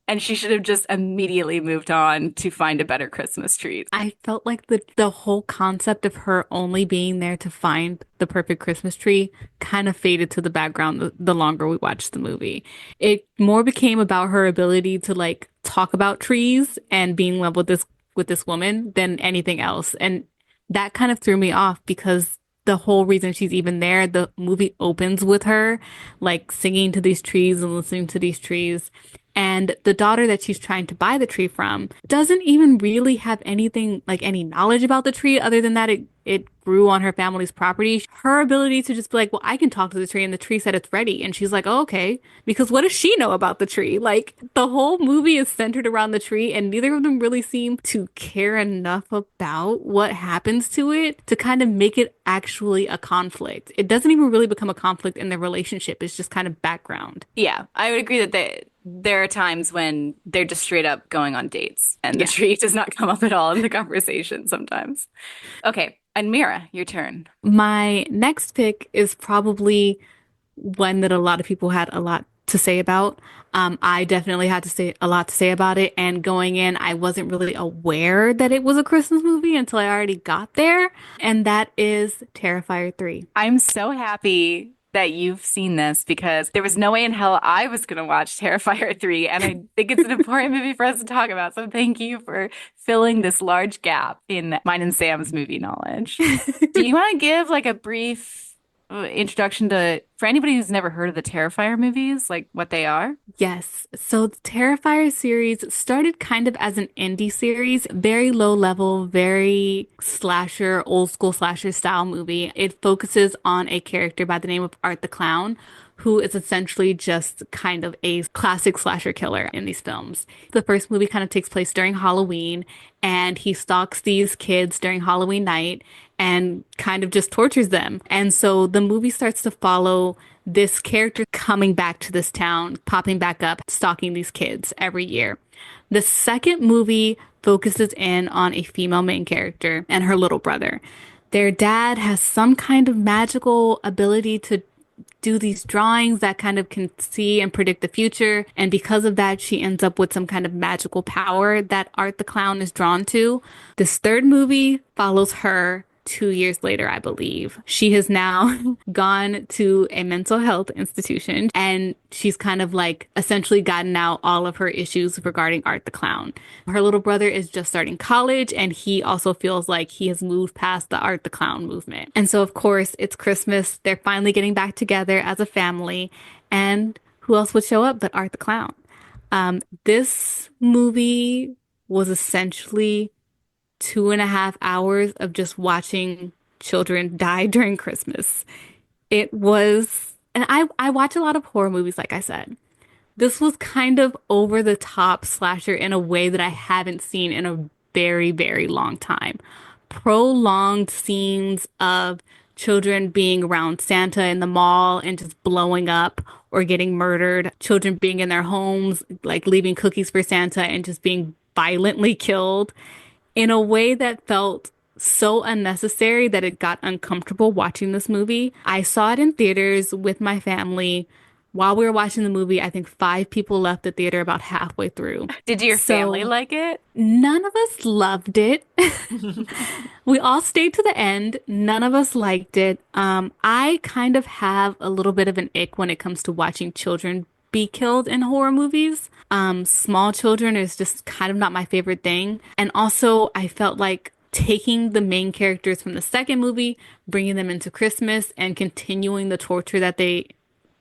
Speaker 2: And she should have just immediately moved on to find a better Christmas tree.
Speaker 3: I felt like the whole concept of her only being there to find the perfect Christmas tree kind of faded to the background the longer we watched the movie. It more became about her ability to like talk about trees and being in love with this with this woman than anything else. And that kind of threw me off because the whole reason she's even there, the movie opens with her like singing to these trees and listening to these trees. And the daughter that she's trying to buy the tree from doesn't even really have anything like any knowledge about the tree other than that it grew on her family's property. Her ability to just be like, well, I can talk to the tree and the tree said it's ready. And she's like, oh, okay. Because what does she know about the tree? Like the whole movie is centered around the tree and neither of them really seem to care enough about what happens to it to kind of make it actually a conflict. It doesn't even really become a conflict in their relationship. It's just kind of background.
Speaker 2: Yeah, I would agree that there are times when they're just straight up going on dates and the
Speaker 3: Yeah.
Speaker 2: tree does not come up at all in the conversation sometimes. Okay, Ameerah, your turn.
Speaker 3: My next pick is probably one that a lot of people had a lot to say about. I definitely had to say a lot to say about it. And going in, I wasn't really aware that it was a Christmas movie until I already got there. And that is Terrifier 3.
Speaker 2: I'm so happy that you've seen this because there was no way in hell I was going to watch Terrifier 3. And I think it's an important movie for us to talk about. So thank you for filling this large gap in mine and Sam's movie knowledge. Do you want to give like a brief introduction to, for anybody who's never heard of the Terrifier movies, like what they are?
Speaker 3: Yes. So the Terrifier series started kind of as an indie series, very low level, very slasher, old school slasher style movie. It focuses on a character by the name of Art the Clown, who is essentially just kind of a classic slasher killer in these films. The first movie kind of takes place during Halloween, and he stalks these kids during Halloween night and kind of just tortures them. And so the movie starts to follow this character coming back to this town, popping back up, stalking these kids every year. The second movie focuses in on a female main character and her little brother. Their dad has some kind of magical ability to do these drawings that kind of can see and predict the future. And because of that, she ends up with some kind of magical power that Art the Clown is drawn to. This third movie follows her 2 years later, I believe. She has now gone to a mental health institution and she's kind of like essentially gotten out all of her issues regarding Art the Clown. Her little brother is just starting college and he also feels like he has moved past the Art the Clown movement. And so, of course, it's Christmas. They're finally getting back together as a family. And who else would show up but Art the Clown? This movie was essentially 2.5 hours of just watching children die during Christmas. It was, and I watch a lot of horror movies, like I said. This was kind of over the top slasher in a way that I haven't seen in a very, very long time. Prolonged scenes of children being around Santa in the mall and just blowing up or getting murdered. Children being in their homes, like leaving cookies for Santa and just being violently killed in a way that felt so unnecessary that it got uncomfortable watching this movie. I saw it in theaters with my family. While we were watching the movie, I think 5 people left the theater about halfway through.
Speaker 2: Did your family like it?
Speaker 3: None of us loved it. We all stayed to the end. None of us liked it. I kind of have a little bit of an ick when it comes to watching children be killed in horror movies. Small children is just kind of not my favorite thing. And also, I felt like taking the main characters from the second movie, bringing them into Christmas, and continuing the torture that they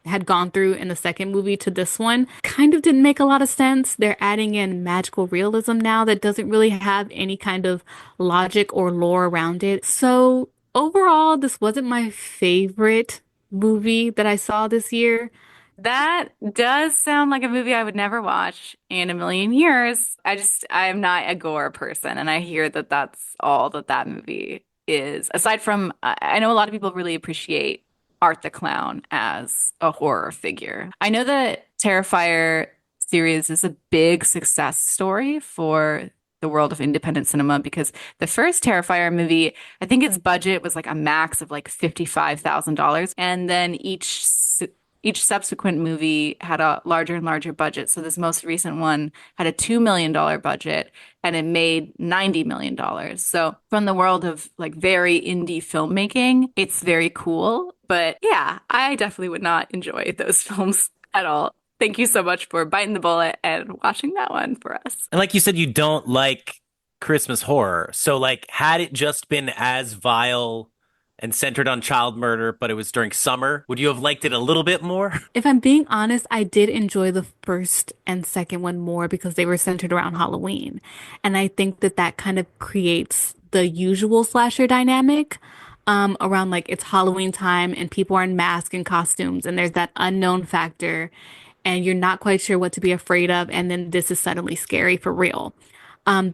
Speaker 3: had gone through in the second movie to this one kind of didn't make a lot of sense. They're adding in magical realism now that doesn't really have any kind of logic or lore around it. So overall, this wasn't my favorite movie that I saw this year.
Speaker 2: That does sound like a movie I would never watch in a million years. I'm not a gore person, and I hear that that's all that that movie is. Aside from, I know a lot of people really appreciate Art the Clown as a horror figure. I know that Terrifier series is a big success story for the world of independent cinema because the first Terrifier movie, I think its budget was like a max of like $55,000, and then each subsequent movie had a larger and larger budget. So this most recent one had a $2 million budget and it made $90 million. So from the world of like very indie filmmaking, it's very cool. But yeah, I definitely would not enjoy those films at all. Thank you so much for biting the bullet and watching that one for us.
Speaker 4: And like you said, you don't like Christmas horror. So like had it just been as vile and centered on child murder, but it was during summer, would you have liked it a little bit more?
Speaker 3: If I'm being honest, I did enjoy the first and second one more because they were centered around Halloween. And I think that that kind of creates the usual slasher dynamic around like it's Halloween time and people are in masks and costumes and there's that unknown factor and you're not quite sure what to be afraid of. And then this is suddenly scary for real.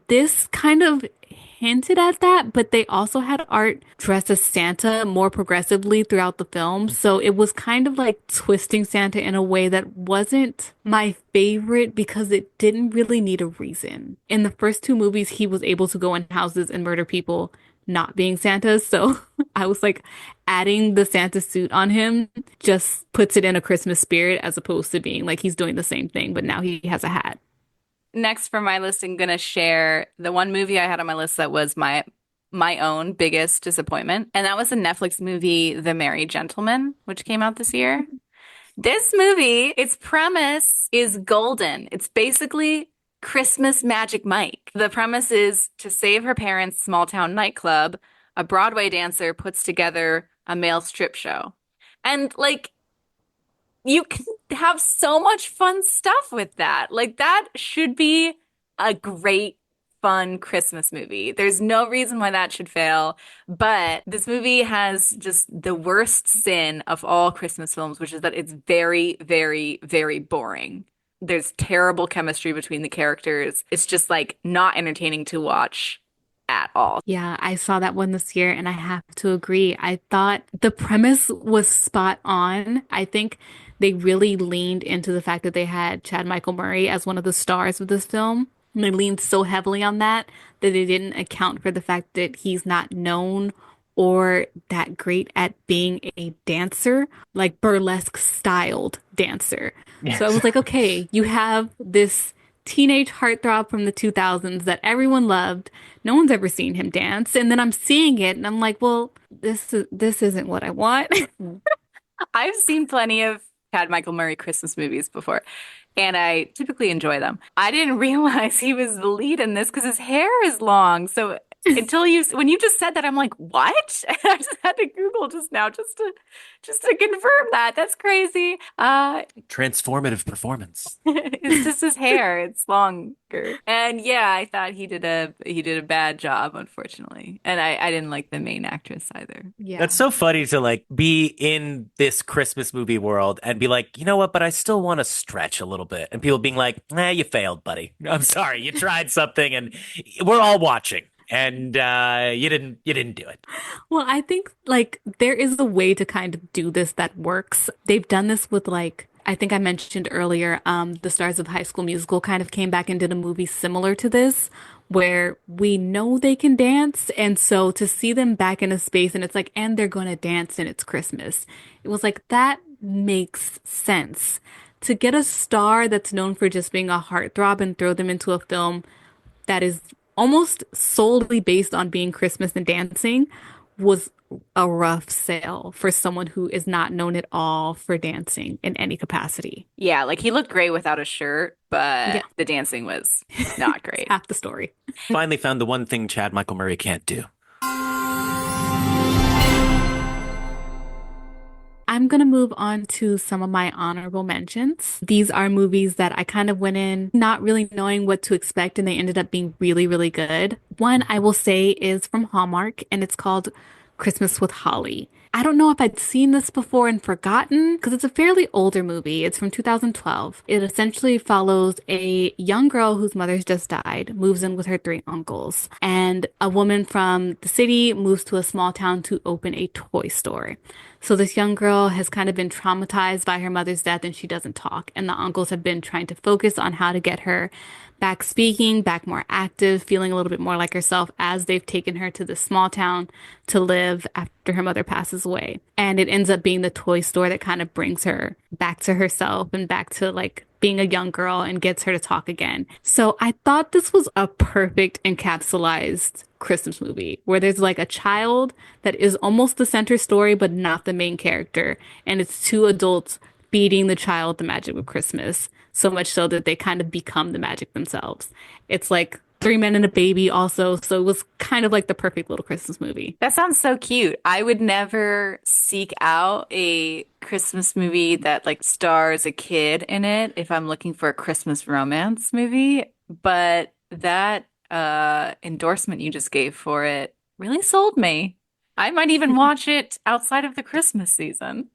Speaker 3: This kind of hinted at that, but they also had Art dressed as Santa more progressively throughout the film. So it was kind of like twisting Santa in a way that wasn't my favorite because it didn't really need a reason. In the first two movies, he was able to go in houses and murder people not being Santa. So I was like, adding the Santa suit on him just puts it in a Christmas spirit as opposed to being like he's doing the same thing, but now he has a hat.
Speaker 2: Next for my list, I'm gonna share the one movie I had on my list that was my own biggest disappointment, and that was the Netflix movie The Merry Gentleman, which came out this year. This movie, its premise is golden. It's basically Christmas Magic Mike. The premise is to save her parents' small town nightclub, a Broadway dancer puts together a male strip show. And like you can have so much fun stuff with that. Like that should be a great, fun Christmas movie. There's no reason why that should fail. But this movie has just the worst sin of all Christmas films, which is that it's very, very, very boring. There's terrible chemistry between the characters. It's just like not entertaining to watch at all.
Speaker 3: Yeah, I saw that one this year and I have to agree. I thought the premise was spot on. I think they really leaned into the fact that they had Chad Michael Murray as one of the stars of this film. And they leaned so heavily on that that they didn't account for the fact that he's not known or that great at being a dancer, like burlesque styled dancer. So I was like, okay, you have this teenage heartthrob from the 2000s that everyone loved. No one's ever seen him dance. And then I'm seeing it and I'm like, well, this isn't what I want.
Speaker 2: I've seen plenty of Chad Michael Murray Christmas movies before, and I typically enjoy them. I didn't realize he was the lead in this because his hair is long. So when you just said that, I'm like, what? And I just had to Google just now just to confirm that. That's crazy.
Speaker 4: Transformative performance.
Speaker 2: It's just his hair. It's longer. And yeah, I thought he did a bad job, unfortunately. And I didn't like the main actress either.
Speaker 3: Yeah.
Speaker 4: That's so funny to like be in this Christmas movie world and be like, you know what, but I still want to stretch a little bit. And people being like, you failed, buddy. I'm sorry. You tried something and we're all watching. And you didn't do it.
Speaker 3: Well, I think like there is a way to kind of do this that works. They've done this with like, I think I mentioned earlier, the stars of High School Musical kind of came back and did a movie similar to this where we know they can dance. And so to see them back in a space and it's like, and they're going to dance and it's Christmas. It was like, that makes sense. To get a star that's known for just being a heartthrob and throw them into a film that is almost solely based on being Christmas and dancing was a rough sell for someone who is not known at all for dancing in any capacity.
Speaker 2: Yeah, like he looked great without a shirt, but the dancing was not great.
Speaker 3: Half the story.
Speaker 4: Finally found the one thing Chad Michael Murray can't do.
Speaker 3: I'm going to move on to some of my honorable mentions. These are movies that I kind of went in not really knowing what to expect, and they ended up being really, really good. One I will say is from Hallmark, and it's called Christmas with Holly. I don't know if I'd seen this before and forgotten because it's a fairly older movie. It's from 2012. It essentially follows a young girl whose mother's just died, moves in with her three uncles, and a woman from the city moves to a small town to open a toy store. So this young girl has kind of been traumatized by her mother's death and she doesn't talk. And the uncles have been trying to focus on how to get her back speaking, back more active, feeling a little bit more like herself as they've taken her to this small town to live after her mother passes away. And it ends up being the toy store that kind of brings her back to herself and back to like being a young girl and gets her to talk again. So I thought this was a perfect encapsulated Christmas movie where there's like a child that is almost the center story, but not the main character. And it's two adults feeding the child the magic of Christmas, so much so that they kind of become the magic themselves. It's like Three Men and a Baby also. So it was kind of like the perfect little Christmas movie.
Speaker 2: That sounds so cute. I would never seek out a Christmas movie that like stars a kid in it if I'm looking for a Christmas romance movie, but that endorsement you just gave for it really sold me. I might even watch it outside of the Christmas season.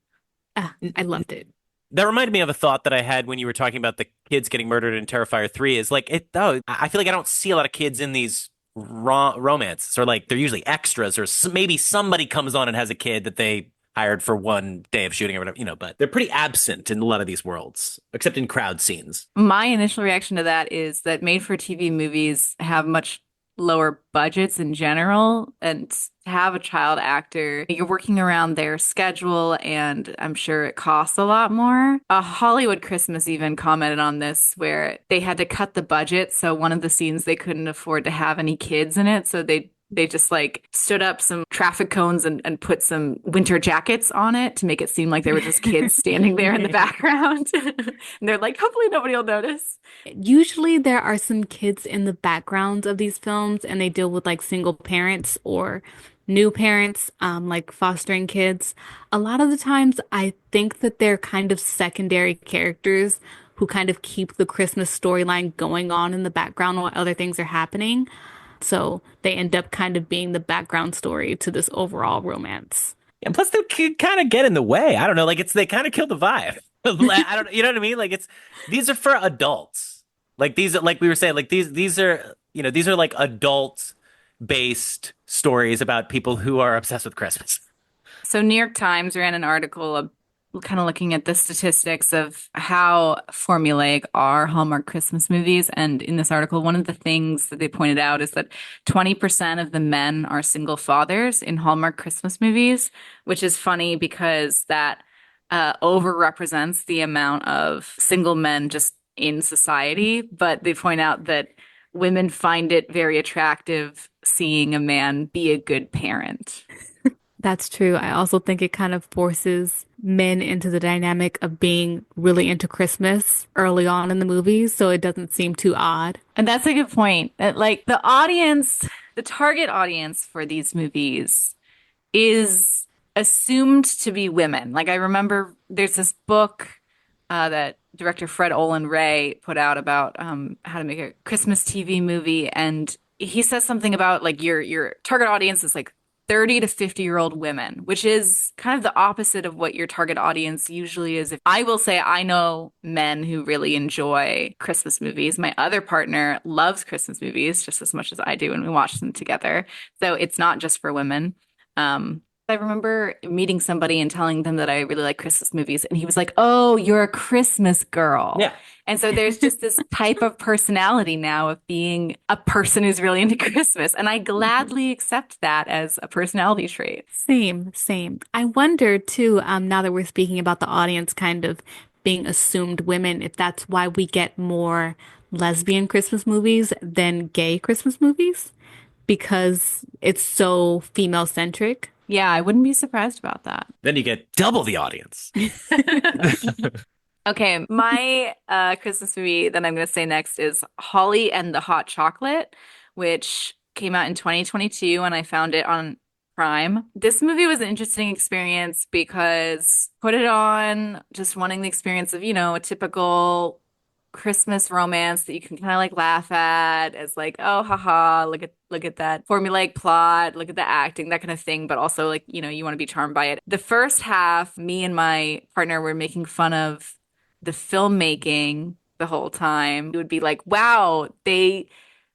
Speaker 3: I loved it.
Speaker 4: That reminded me of a thought that I had when you were talking about the kids getting murdered in Terrifier 3 is like it though I feel like I don't see a lot of kids in these romances or like they're usually extras or maybe somebody comes on and has a kid that they hired for one day of shooting or whatever, but they're pretty absent in a lot of these worlds, except in crowd scenes.
Speaker 2: My initial reaction to that is that made-for-TV movies have much lower budgets in general, and to have a child actor, you're working around their schedule, and I'm sure it costs a lot more. A Hollywood Christmas even commented on this, where they had to cut the budget, so one of the scenes they couldn't afford to have any kids in it, so they just like stood up some traffic cones and put some winter jackets on it to make it seem like there were just kids standing there in the background. And they're like, hopefully nobody will notice.
Speaker 3: Usually there are some kids in the backgrounds of these films and they deal with like single parents or new parents, like fostering kids. A lot of the times I think that they're kind of secondary characters who kind of keep the Christmas storyline going on in the background while other things are happening. So they end up kind of being the background story to this overall romance.
Speaker 4: And plus, they kind of get in the way. I don't know, like they kind of kill the vibe. I don't, you know what I mean? Like these are for adults. Like these, like we were saying, like these are these are like adult based stories about people who are obsessed with Christmas.
Speaker 2: So New York Times ran an article kind of looking at the statistics of how formulaic are Hallmark Christmas movies. And in this article, one of the things that they pointed out is that 20% of the men are single fathers in Hallmark Christmas movies, which is funny because that overrepresents the amount of single men just in society. But they point out that women find it very attractive seeing a man be a good parent.
Speaker 3: That's true. I also think it kind of forces men into the dynamic of being really into Christmas early on in the movies, so it doesn't seem too odd.
Speaker 2: And that's a good point. That like the audience, the target audience for these movies is assumed to be women. Like I remember there's this book that director Fred Olen Ray put out about how to make a Christmas TV movie, and he says something about like your target audience is like 30 to 50-year-old women, which is kind of the opposite of what your target audience usually is. If I will say I know men who really enjoy Christmas movies. My other partner loves Christmas movies just as much as I do, and we watch them together. So it's not just for women. I remember meeting somebody and telling them that I really like Christmas movies, and he was like, "Oh, you're a Christmas girl."
Speaker 4: Yeah.
Speaker 2: And so there's just this type of personality now of being a person who's really into Christmas. And I gladly accept that as a personality trait.
Speaker 3: Same, same. I wonder too, now that we're speaking about the audience kind of being assumed women, if that's why we get more lesbian Christmas movies than gay Christmas movies, because it's so female centric.
Speaker 2: Yeah, I wouldn't be surprised about that.
Speaker 4: Then you get double the audience.
Speaker 2: Okay, my Christmas movie that I'm going to say next is Holly and the Hot Chocolate, which came out in 2022, and I found it on Prime. This movie was an interesting experience because put it on just wanting the experience of, a typical Christmas romance that you can kind of like laugh at as like, oh, haha, look at that formulaic plot, look at the acting, that kind of thing. But also like, you want to be charmed by it. The first half, me and my partner were making fun of the filmmaking the whole time. It would be like, wow, they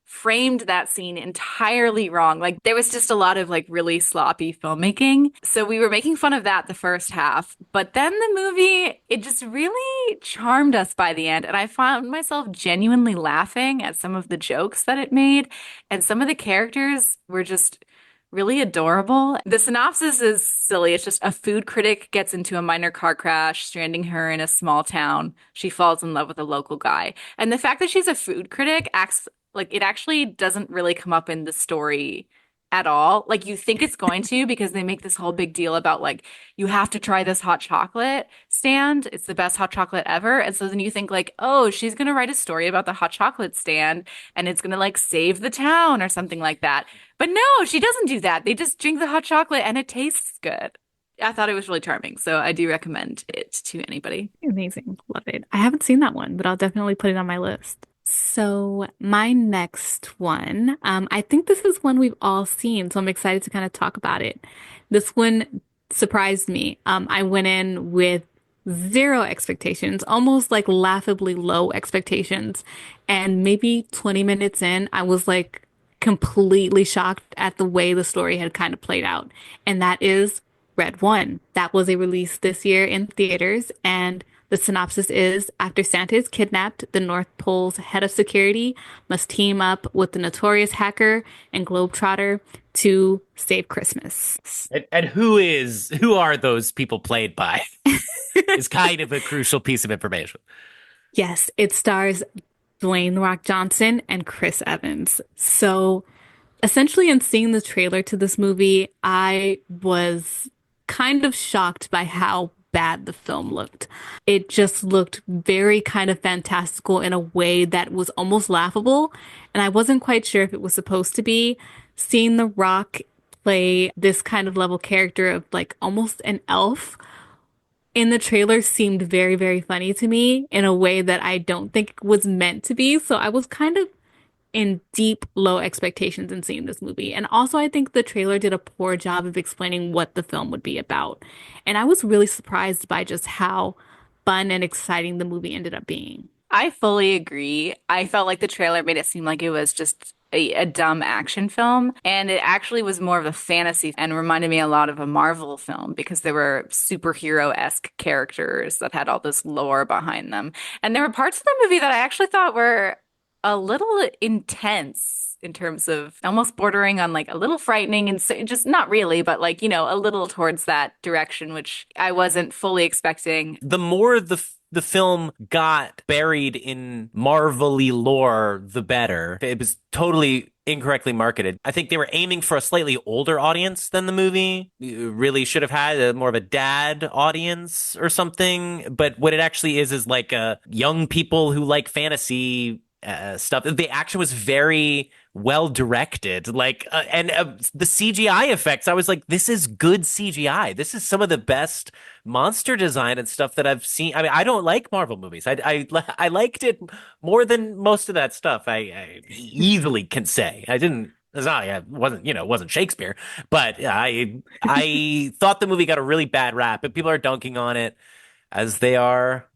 Speaker 2: framed that scene entirely wrong. Like there was just a lot of like really sloppy filmmaking. So we were making fun of that the first half, but then the movie, it just really charmed us by the end. And I found myself genuinely laughing at some of the jokes that it made. And some of the characters were just really adorable. The synopsis is silly. It's just a food critic gets into a minor car crash, stranding her in a small town. She falls in love with a local guy. And the fact that she's a food critic acts like it actually doesn't really come up in the story at all. Like you think it's going to because they make this whole big deal about like you have to try this hot chocolate stand. It's the best hot chocolate ever. And so then you think like, oh, she's gonna write a story about the hot chocolate stand and it's gonna like save the town or something like that. But no, she doesn't do that. They just drink the hot chocolate and it tastes good. I thought it was really charming, so I do recommend it to anybody.
Speaker 3: Amazing. Love it. I haven't seen that one, but I'll definitely put it on my list. So my next one, I think this is one we've all seen, so I'm excited to kind of talk about it. This one surprised me. I went in with zero expectations, almost like laughably low expectations. And maybe 20 minutes in, I was like completely shocked at the way the story had kind of played out. And that is Red One. That was a release this year in theaters, and the synopsis is after Santa is kidnapped, the North Pole's head of security must team up with the notorious hacker and globetrotter to save Christmas.
Speaker 4: And who are those people played by? Is kind of a crucial piece of information.
Speaker 3: Yes, it stars Dwayne The Rock Johnson and Chris Evans. So essentially, in seeing the trailer to this movie, I was kind of shocked by how bad the film looked. It just looked very kind of fantastical in a way that was almost laughable. And I wasn't quite sure if it was supposed to be. Seeing The Rock play this kind of level character of like almost an elf in the trailer seemed very, very funny to me in a way that I don't think was meant to be. So I was kind of in deep, low expectations in seeing this movie. And also, I think the trailer did a poor job of explaining what the film would be about. And I was really surprised by just how fun and exciting the movie ended up being.
Speaker 2: I fully agree. I felt like the trailer made it seem like it was just a dumb action film, and it actually was more of a fantasy and reminded me a lot of a Marvel film because there were superhero-esque characters that had all this lore behind them. And there were parts of the movie that I actually thought were a little intense in terms of almost bordering on like a little frightening and so, just not really, but like, you know, a little towards that direction, which I wasn't fully expecting.
Speaker 4: The more the film got buried in Marvel-y lore, the better. It was totally incorrectly marketed. I think they were aiming for a slightly older audience than the movie. You really should have had more of a dad audience or something. But what it actually is like young people who like fantasy stuff. The action was very well directed, and the CGI effects. I was like, this is good CGI. This is some of the best monster design and stuff that I've seen. I mean, I don't like Marvel movies. I liked it more than most of that stuff. I easily can say I didn't. It's not, it wasn't Shakespeare, but I thought the movie got a really bad rap, and people are dunking on it as they are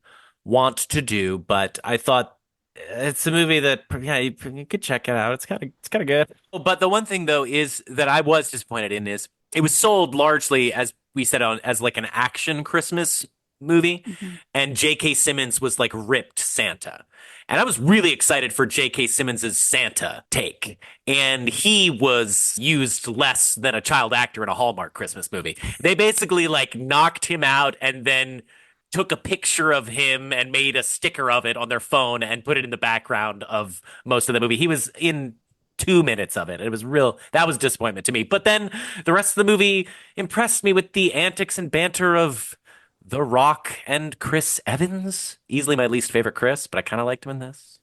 Speaker 4: wont to do. But I thought it's a movie that you could check it out. It's kind of good. But the one thing though is that I was disappointed in is it was sold largely, as we said, as like an action Christmas movie, and J.K. Simmons was like ripped Santa. And I was really excited for J.K. Simmons's Santa take. And he was used less than a child actor in a Hallmark Christmas movie. They basically like knocked him out and then took a picture of him and made a sticker of it on their phone and put it in the background of most of the movie. He was in 2 minutes of it. It was that was a disappointment to me. But then the rest of the movie impressed me with the antics and banter of The Rock and Chris Evans. Easily my least favorite Chris, but I kind of liked him in this.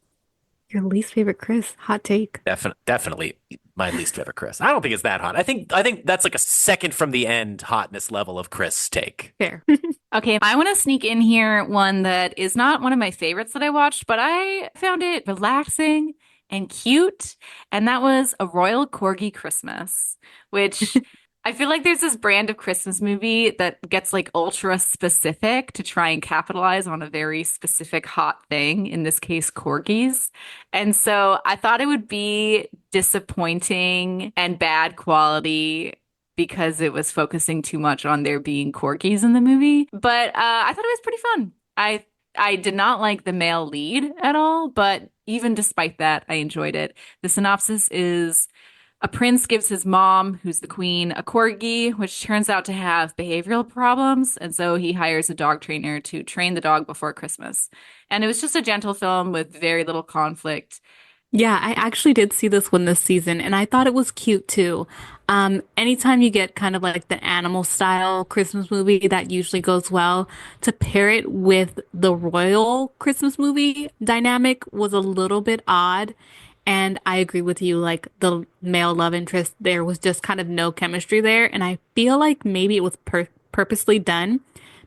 Speaker 3: Your least favorite Chris? Hot take.
Speaker 4: Definitely my least favorite Chris. I don't think it's that hot. I think that's like a second from the end hotness level of Chris take.
Speaker 3: Fair.
Speaker 2: Okay, I want to sneak in here one that is not one of my favorites that I watched, but I found it relaxing and cute, and that was A Royal Corgi Christmas, which I feel like there's this brand of Christmas movie that gets like ultra specific to try and capitalize on a very specific hot thing, in this case, corgis. And so I thought it would be disappointing and bad quality because it was focusing too much on there being corgis in the movie. But I thought it was pretty fun. I did not like the male lead at all, but even despite that, I enjoyed it. The synopsis is: a prince gives his mom, who's the queen, a corgi, which turns out to have behavioral problems. And so he hires a dog trainer to train the dog before Christmas. And it was just a gentle film with very little conflict.
Speaker 3: Yeah, I actually did see this one this season and I thought it was cute too. Anytime you get kind of like the animal style Christmas movie, that usually goes well. To pair it with the royal Christmas movie dynamic was a little bit odd. And I agree with you, like the male love interest, there was just kind of no chemistry there. And I feel like maybe it was purposely done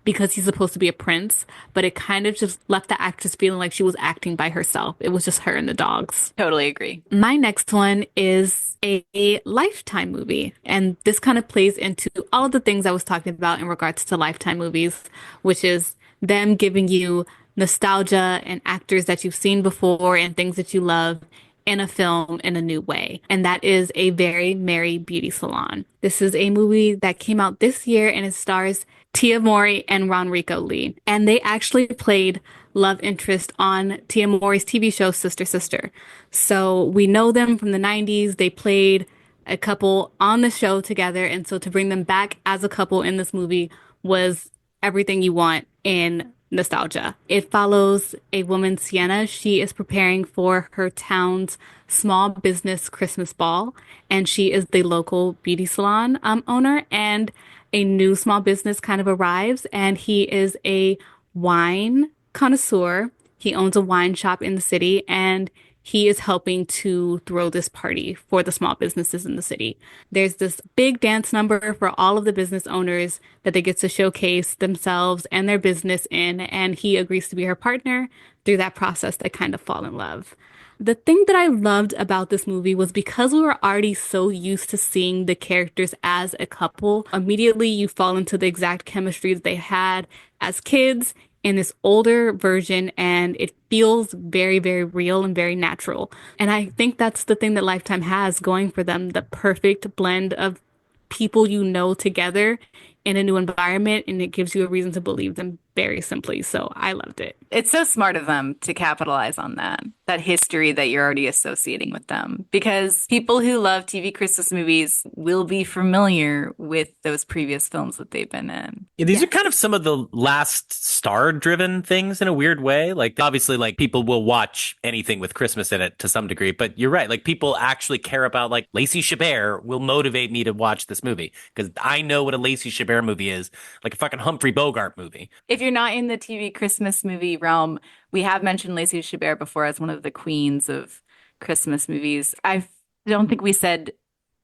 Speaker 3: because he's supposed to be a prince, but it kind of just left the actress feeling like she was acting by herself. It was just her and the dogs.
Speaker 2: Totally agree.
Speaker 3: My next one is a Lifetime movie, and this kind of plays into all of the things I was talking about in regards to Lifetime movies, which is them giving you nostalgia and actors that you've seen before and things that you love in a film in a new way. And that is A Very Merry Beauty Salon. This is a movie that came out this year and it stars Tia Mowry and Ronrico Lee. And they actually played love interest on Tia Mowry's TV show Sister Sister. So we know them from the 90s. They played a couple on the show together. And so to bring them back as a couple in this movie was everything you want in nostalgia. It follows a woman, Sienna. She is preparing for her town's small business Christmas ball, and she is the local beauty salon owner. And a new small business kind of arrives, and he is a wine connoisseur. He owns a wine shop in the city, and he is helping to throw this party for the small businesses in the city. There's this big dance number for all of the business owners that they get to showcase themselves and their business in, and he agrees to be her partner. Through that process, they kind of fall in love. The thing that I loved about this movie was because we were already so used to seeing the characters as a couple, immediately you fall into the exact chemistry that they had as kids in this older version, and it feels very, very real and very natural. And I think that's the thing that Lifetime has going for them, the perfect blend of people you know together in a new environment, and it gives you a reason to believe them very simply. So I loved it.
Speaker 2: It's so smart of them to capitalize on that history that you're already associating with them, because people who love TV Christmas movies will be familiar with those previous films that they've been in.
Speaker 4: Yeah, these are kind of some of the last star-driven things in a weird way. Like, obviously, like, people will watch anything with Christmas in it to some degree, but you're right. Like, people actually care about, like, Lacey Chabert will motivate me to watch this movie because I know what a Lacey Chabert movie is, like a fucking Humphrey Bogart movie.
Speaker 2: If you're not in the TV Christmas movie realm, we have mentioned Lacey Chabert before as one of the queens of Christmas movies. I don't think we said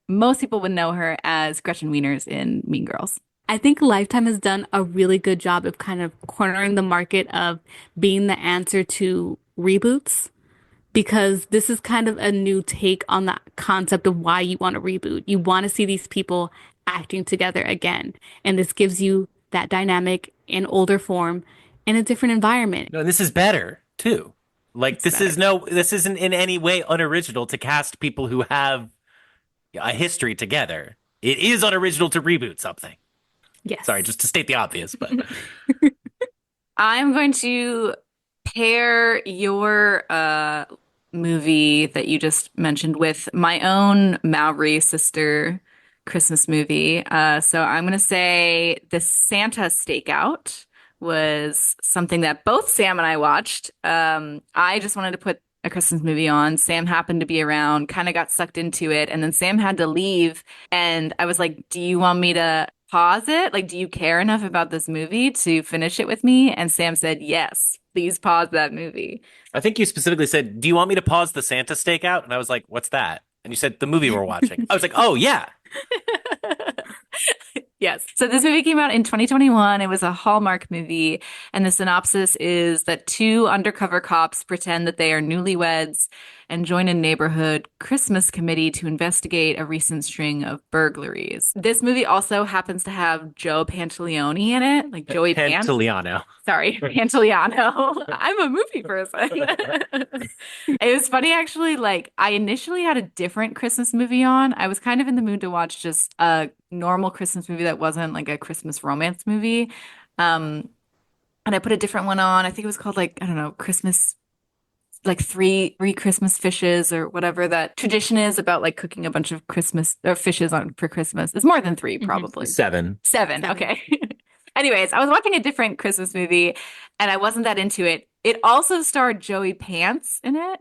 Speaker 2: most people would know her as Gretchen Wieners in Mean Girls.
Speaker 3: I think Lifetime has done a really good job of kind of cornering the market of being the answer to reboots, because this is kind of a new take on the concept of why you want to reboot. You want to see these people acting together again. And this gives you that dynamic in older form in a different environment.
Speaker 4: No, this is better too. Like, this isn't in any way unoriginal to cast people who have a history together. It is unoriginal to reboot something.
Speaker 3: Yes.
Speaker 4: Sorry, just to state the obvious, but
Speaker 2: I'm going to pair your movie that you just mentioned with my own Mowry sister Christmas movie. So I'm going to say The Santa Stakeout was something that both Sam and I watched. I just wanted to put a Christmas movie on. Sam happened to be around, kind of got sucked into it, and then Sam had to leave. And I was like, do you want me to pause it? Like, do you care enough about this movie to finish it with me? And Sam said, yes, please pause that movie.
Speaker 4: I think you specifically said, do you want me to pause The Santa Stakeout? And I was like, what's that? And you said, the movie we're watching. I was like, oh, yeah.
Speaker 2: Yes. So this movie came out in 2021. It was a Hallmark movie. And the synopsis is that two undercover cops pretend that they are newlyweds and join a neighborhood Christmas committee to investigate a recent string of burglaries. This movie also happens to have Joe Pantoliano in it, like Joey
Speaker 4: Pantoliano.
Speaker 2: Sorry, Pantoliano. I'm a movie person. It was funny, actually. Like, I initially had a different Christmas movie on. I was kind of in the mood to watch just a normal Christmas movie that wasn't like a Christmas romance movie. And I put a different one on. I think it was called, like, I don't know, Christmas, like three Christmas fishes or whatever that tradition is about, like cooking a bunch of Christmas or fishes on for Christmas. It's more than three, probably.
Speaker 4: Seven.
Speaker 2: Okay. Anyways, I was watching a different Christmas movie and I wasn't that into it. It also starred Joey Pants in it.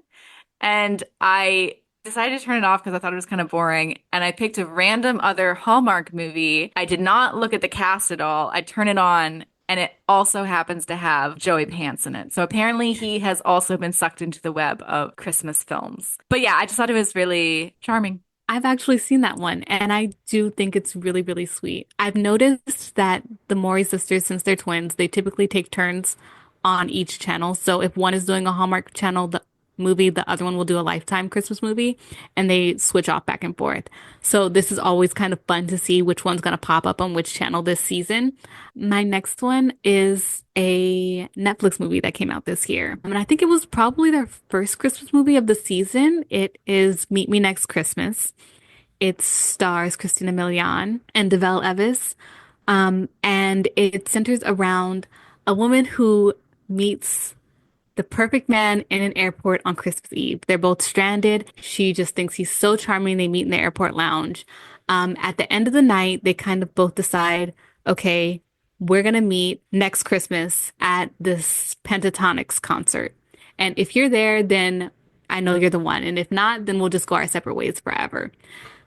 Speaker 2: And I decided to turn it off because I thought it was kind of boring. And I picked a random other Hallmark movie. I did not look at the cast at all. I turn it on, and it also happens to have Joey Pants in it. So apparently he has also been sucked into the web of Christmas films. But yeah, I just thought it was really charming.
Speaker 3: I've actually seen that one, and I do think it's really, really sweet. I've noticed that the Maury sisters, since they're twins, they typically take turns on each channel. So if one is doing a Hallmark channel movie, the other one will do a Lifetime Christmas movie, and they switch off back and forth. So this is always kind of fun to see which one's going to pop up on which channel this season. My next one is a Netflix movie that came out this year. And I think it was probably their first Christmas movie of the season. It is Meet Me Next Christmas. It stars Christina Milian and Develle Evis. And it centers around a woman who meets the perfect man in an airport on Christmas Eve. They're both stranded. She just thinks he's so charming. They meet in the airport lounge. At the end of the night, they kind of both decide, okay, we're going to meet next Christmas at this Pentatonics concert. And if you're there, then I know you're the one. And if not, then we'll just go our separate ways forever.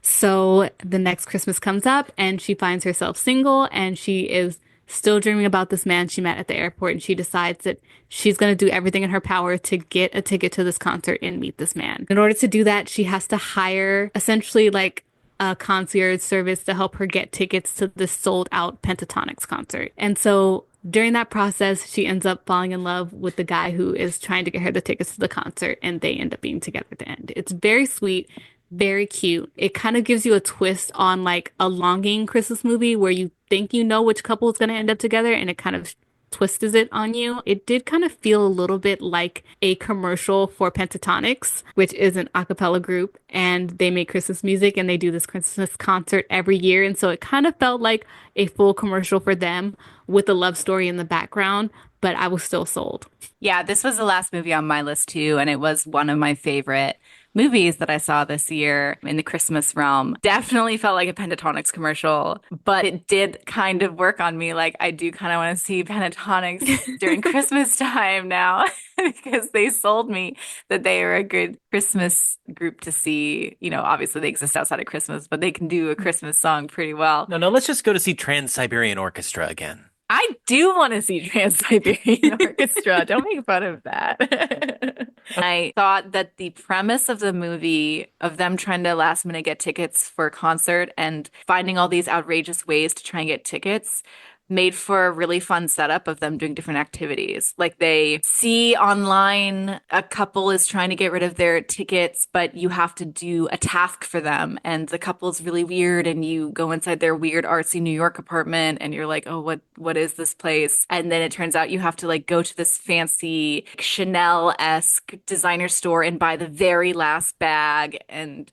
Speaker 3: So the next Christmas comes up and she finds herself single, and she is still dreaming about this man she met at the airport. And she decides that she's going to do everything in her power to get a ticket to this concert and meet this man. In order to do that, she has to hire essentially like a concierge service to help her get tickets to this sold out Pentatonics concert. And so during that process, she ends up falling in love with the guy who is trying to get her the tickets to the concert, and they end up being together at the end. It's very sweet, very cute. It kind of gives you a twist on like a longing Christmas movie where you think you know which couple is going to end up together, and it kind of twists it on you. It did kind of feel a little bit like a commercial for Pentatonics, which is an a cappella group, and they make Christmas music and they do this Christmas concert every year. And so it kind of felt like a full commercial for them with a love story in the background, but I was still sold.
Speaker 2: Yeah, this was the last movie on my list too, and it was one of my favorite movies that I saw this year in the Christmas realm. Definitely felt like a Pentatonics commercial, but it did kind of work on me. Like, I do kind of want to see Pentatonics during Christmas time now because they sold me that they are a good Christmas group to see. You know, obviously they exist outside of Christmas, but they can do a Christmas song pretty well.
Speaker 4: No, let's just go to see Trans-Siberian Orchestra again.
Speaker 2: I do want to see Trans-Siberian Orchestra. Don't make fun of that. I thought that the premise of the movie, of them trying to last minute get tickets for a concert and finding all these outrageous ways to try and get tickets, made for a really fun setup of them doing different activities. Like, they see online a couple is trying to get rid of their tickets, but you have to do a task for them. And the couple is really weird, and you go inside their weird artsy New York apartment and you're like, oh, what is this place? And then it turns out you have to like go to this fancy Chanel-esque designer store and buy the very last bag. And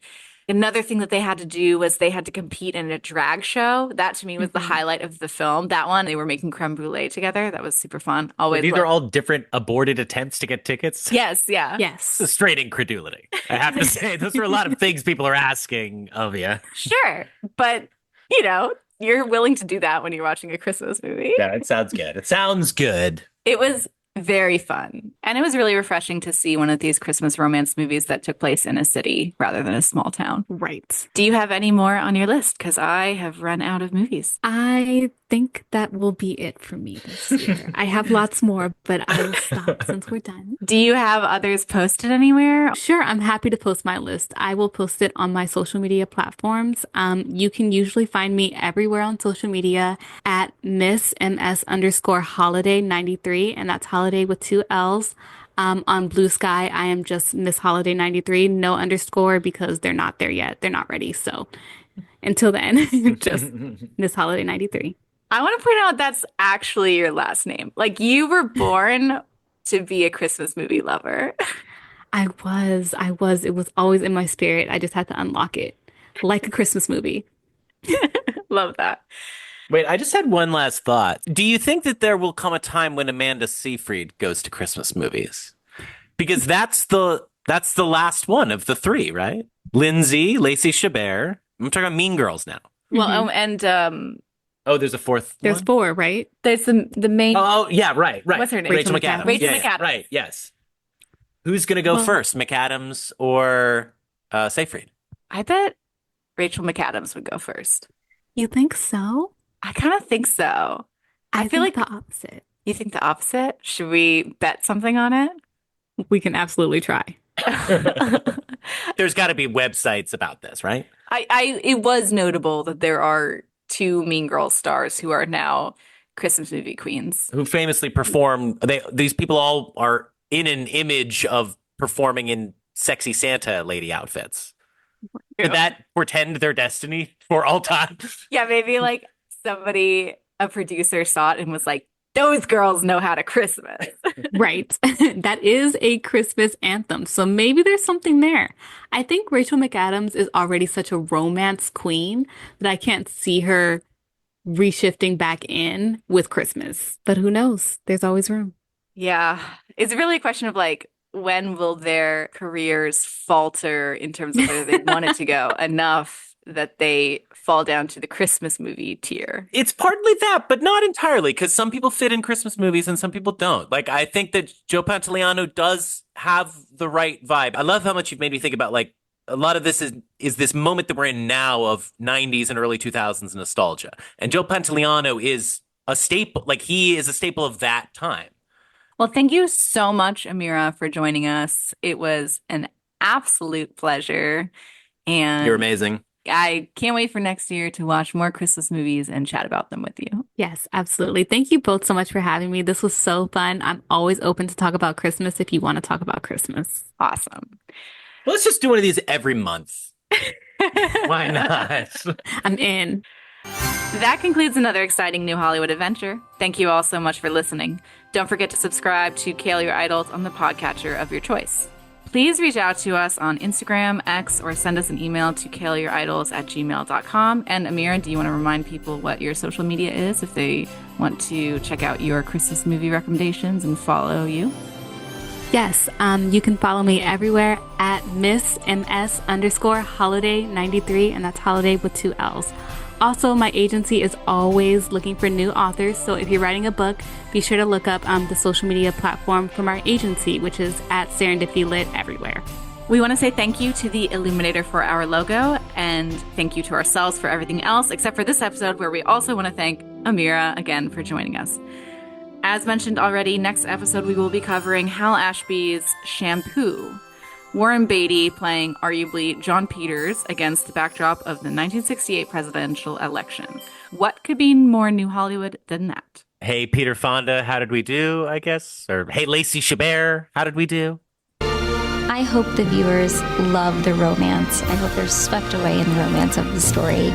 Speaker 2: another thing that they had to do was they had to compete in a drag show. That to me was the highlight of the film. That one, they were making creme brulee together. That was super fun. Always.
Speaker 4: These are all different aborted attempts to get tickets?
Speaker 2: Yes, yeah.
Speaker 3: Yes.
Speaker 4: It's a straight incredulity. I have to say, those are a lot of things people are asking of you.
Speaker 2: Sure. But, you know, you're willing to do that when you're watching a Christmas movie.
Speaker 4: Yeah, it sounds good. It sounds good.
Speaker 2: It was very fun. And it was really refreshing to see one of these Christmas romance movies that took place in a city rather than a small town.
Speaker 3: Right.
Speaker 2: Do you have any more on your list? Because I have run out of movies.
Speaker 3: I think that will be it for me this year. I have lots more, but I will stop since we're done.
Speaker 2: Do you have others posted anywhere?
Speaker 3: Sure, I'm happy to post my list. I will post it on my social media platforms. You can usually find me everywhere on social media at Miss_Holiday 93, and that's holiday with 2 L's. On Blue Sky, I am just Miss Holiday 93, no underscore, because they're not there yet. They're not ready. So until then, just Miss Holiday 93.
Speaker 2: I want to point out that's actually your last name. Like, you were born to be a Christmas movie lover.
Speaker 3: I was. It was always in my spirit. I just had to unlock it like a Christmas movie.
Speaker 2: Love that.
Speaker 4: Wait, I just had one last thought. Do you think that there will come a time when Amanda Seyfried goes to Christmas movies? Because that's the last one of the 3, right? Lindsay, Lacey Chabert. I'm talking about Mean Girls now.
Speaker 2: Well,
Speaker 4: Oh, there's a 4th
Speaker 3: There's
Speaker 4: one?
Speaker 3: 4, right?
Speaker 2: there's the main.
Speaker 4: Oh, yeah, right.
Speaker 2: What's her name?
Speaker 3: Rachel
Speaker 2: Rachel
Speaker 3: McAdams.
Speaker 2: Rachel
Speaker 4: Yeah,
Speaker 2: McAdams.
Speaker 4: right, yes. Who's going to go
Speaker 3: Well-
Speaker 4: first, McAdams or Seyfried?
Speaker 2: I bet Rachel McAdams would go first.
Speaker 3: You think so?
Speaker 2: I kind of think so.
Speaker 3: I
Speaker 2: feel
Speaker 3: think
Speaker 2: like
Speaker 3: the opposite.
Speaker 2: you think the opposite. Should we bet something on it?
Speaker 3: We can absolutely try.
Speaker 4: There's got to be websites about this, right?
Speaker 2: It was notable that there are two Mean Girls stars who are now Christmas movie queens.
Speaker 4: Who famously perform. These people all are in an image of performing in sexy Santa lady outfits. Could that portend their destiny for all time?
Speaker 2: Yeah, maybe like somebody, a producer saw it and was like, those girls know how to Christmas.
Speaker 3: Right. That is a Christmas anthem. So maybe there's something there. I think Rachel McAdams is already such a romance queen that I can't see her reshifting back in with Christmas. But who knows? There's always room.
Speaker 2: Yeah. It's really a question of like, when will their careers falter in terms of whether they want it to go enough that they fall down to the Christmas movie tier?
Speaker 4: It's partly that, but not entirely, because some people fit in Christmas movies and some people don't. Like, I think that Joe Pantoliano does have the right vibe. I love how much you've made me think about, like, a lot of this is this moment that we're in now of 90s and early 2000s nostalgia. And Joe Pantoliano is a staple, like, he is a staple of that time.
Speaker 2: Well, thank you so much, Ameerah, for joining us. It was an absolute pleasure. And
Speaker 4: You're amazing.
Speaker 2: I can't wait for next year to watch more Christmas movies and chat about them with you.
Speaker 3: Yes, absolutely. Thank you both so much for having me. This was so fun. I'm always open to talk about Christmas if you want to talk about Christmas.
Speaker 2: Awesome.
Speaker 4: Well, let's just do one of these every month. Why not?
Speaker 3: I'm in.
Speaker 2: That concludes another exciting new Hollywood adventure. Thank you all so much for listening. Don't forget to subscribe to Kale Your Idols on the podcatcher of your choice. Please reach out to us on Instagram, X, or send us an email to kaleyouridols@gmail.com. And Ameerah, do you want to remind people what your social media is if they want to check out your Christmas movie recommendations and follow you?
Speaker 3: Yes, you can follow me everywhere at Miss_Holiday93, and that's holiday with 2 L's. Also, my agency is always looking for new authors, so if you're writing a book, be sure to look up the social media platform from our agency, which is at Serendipity Lit everywhere.
Speaker 2: We want to say thank you to the Illuminator for our logo, and thank you to ourselves for everything else, except for this episode where we also want to thank Ameerah again for joining us. As mentioned already, next episode we will be covering Hal Ashby's Shampoo. Warren Beatty playing arguably John Peters against the backdrop of the 1968 presidential election. What could be more New Hollywood than that?
Speaker 4: Hey, Peter Fonda, how did we do, I guess? Or hey, Lacey Chabert, how did we do?
Speaker 5: I hope the viewers love the romance. I hope they're swept away in the romance of the story.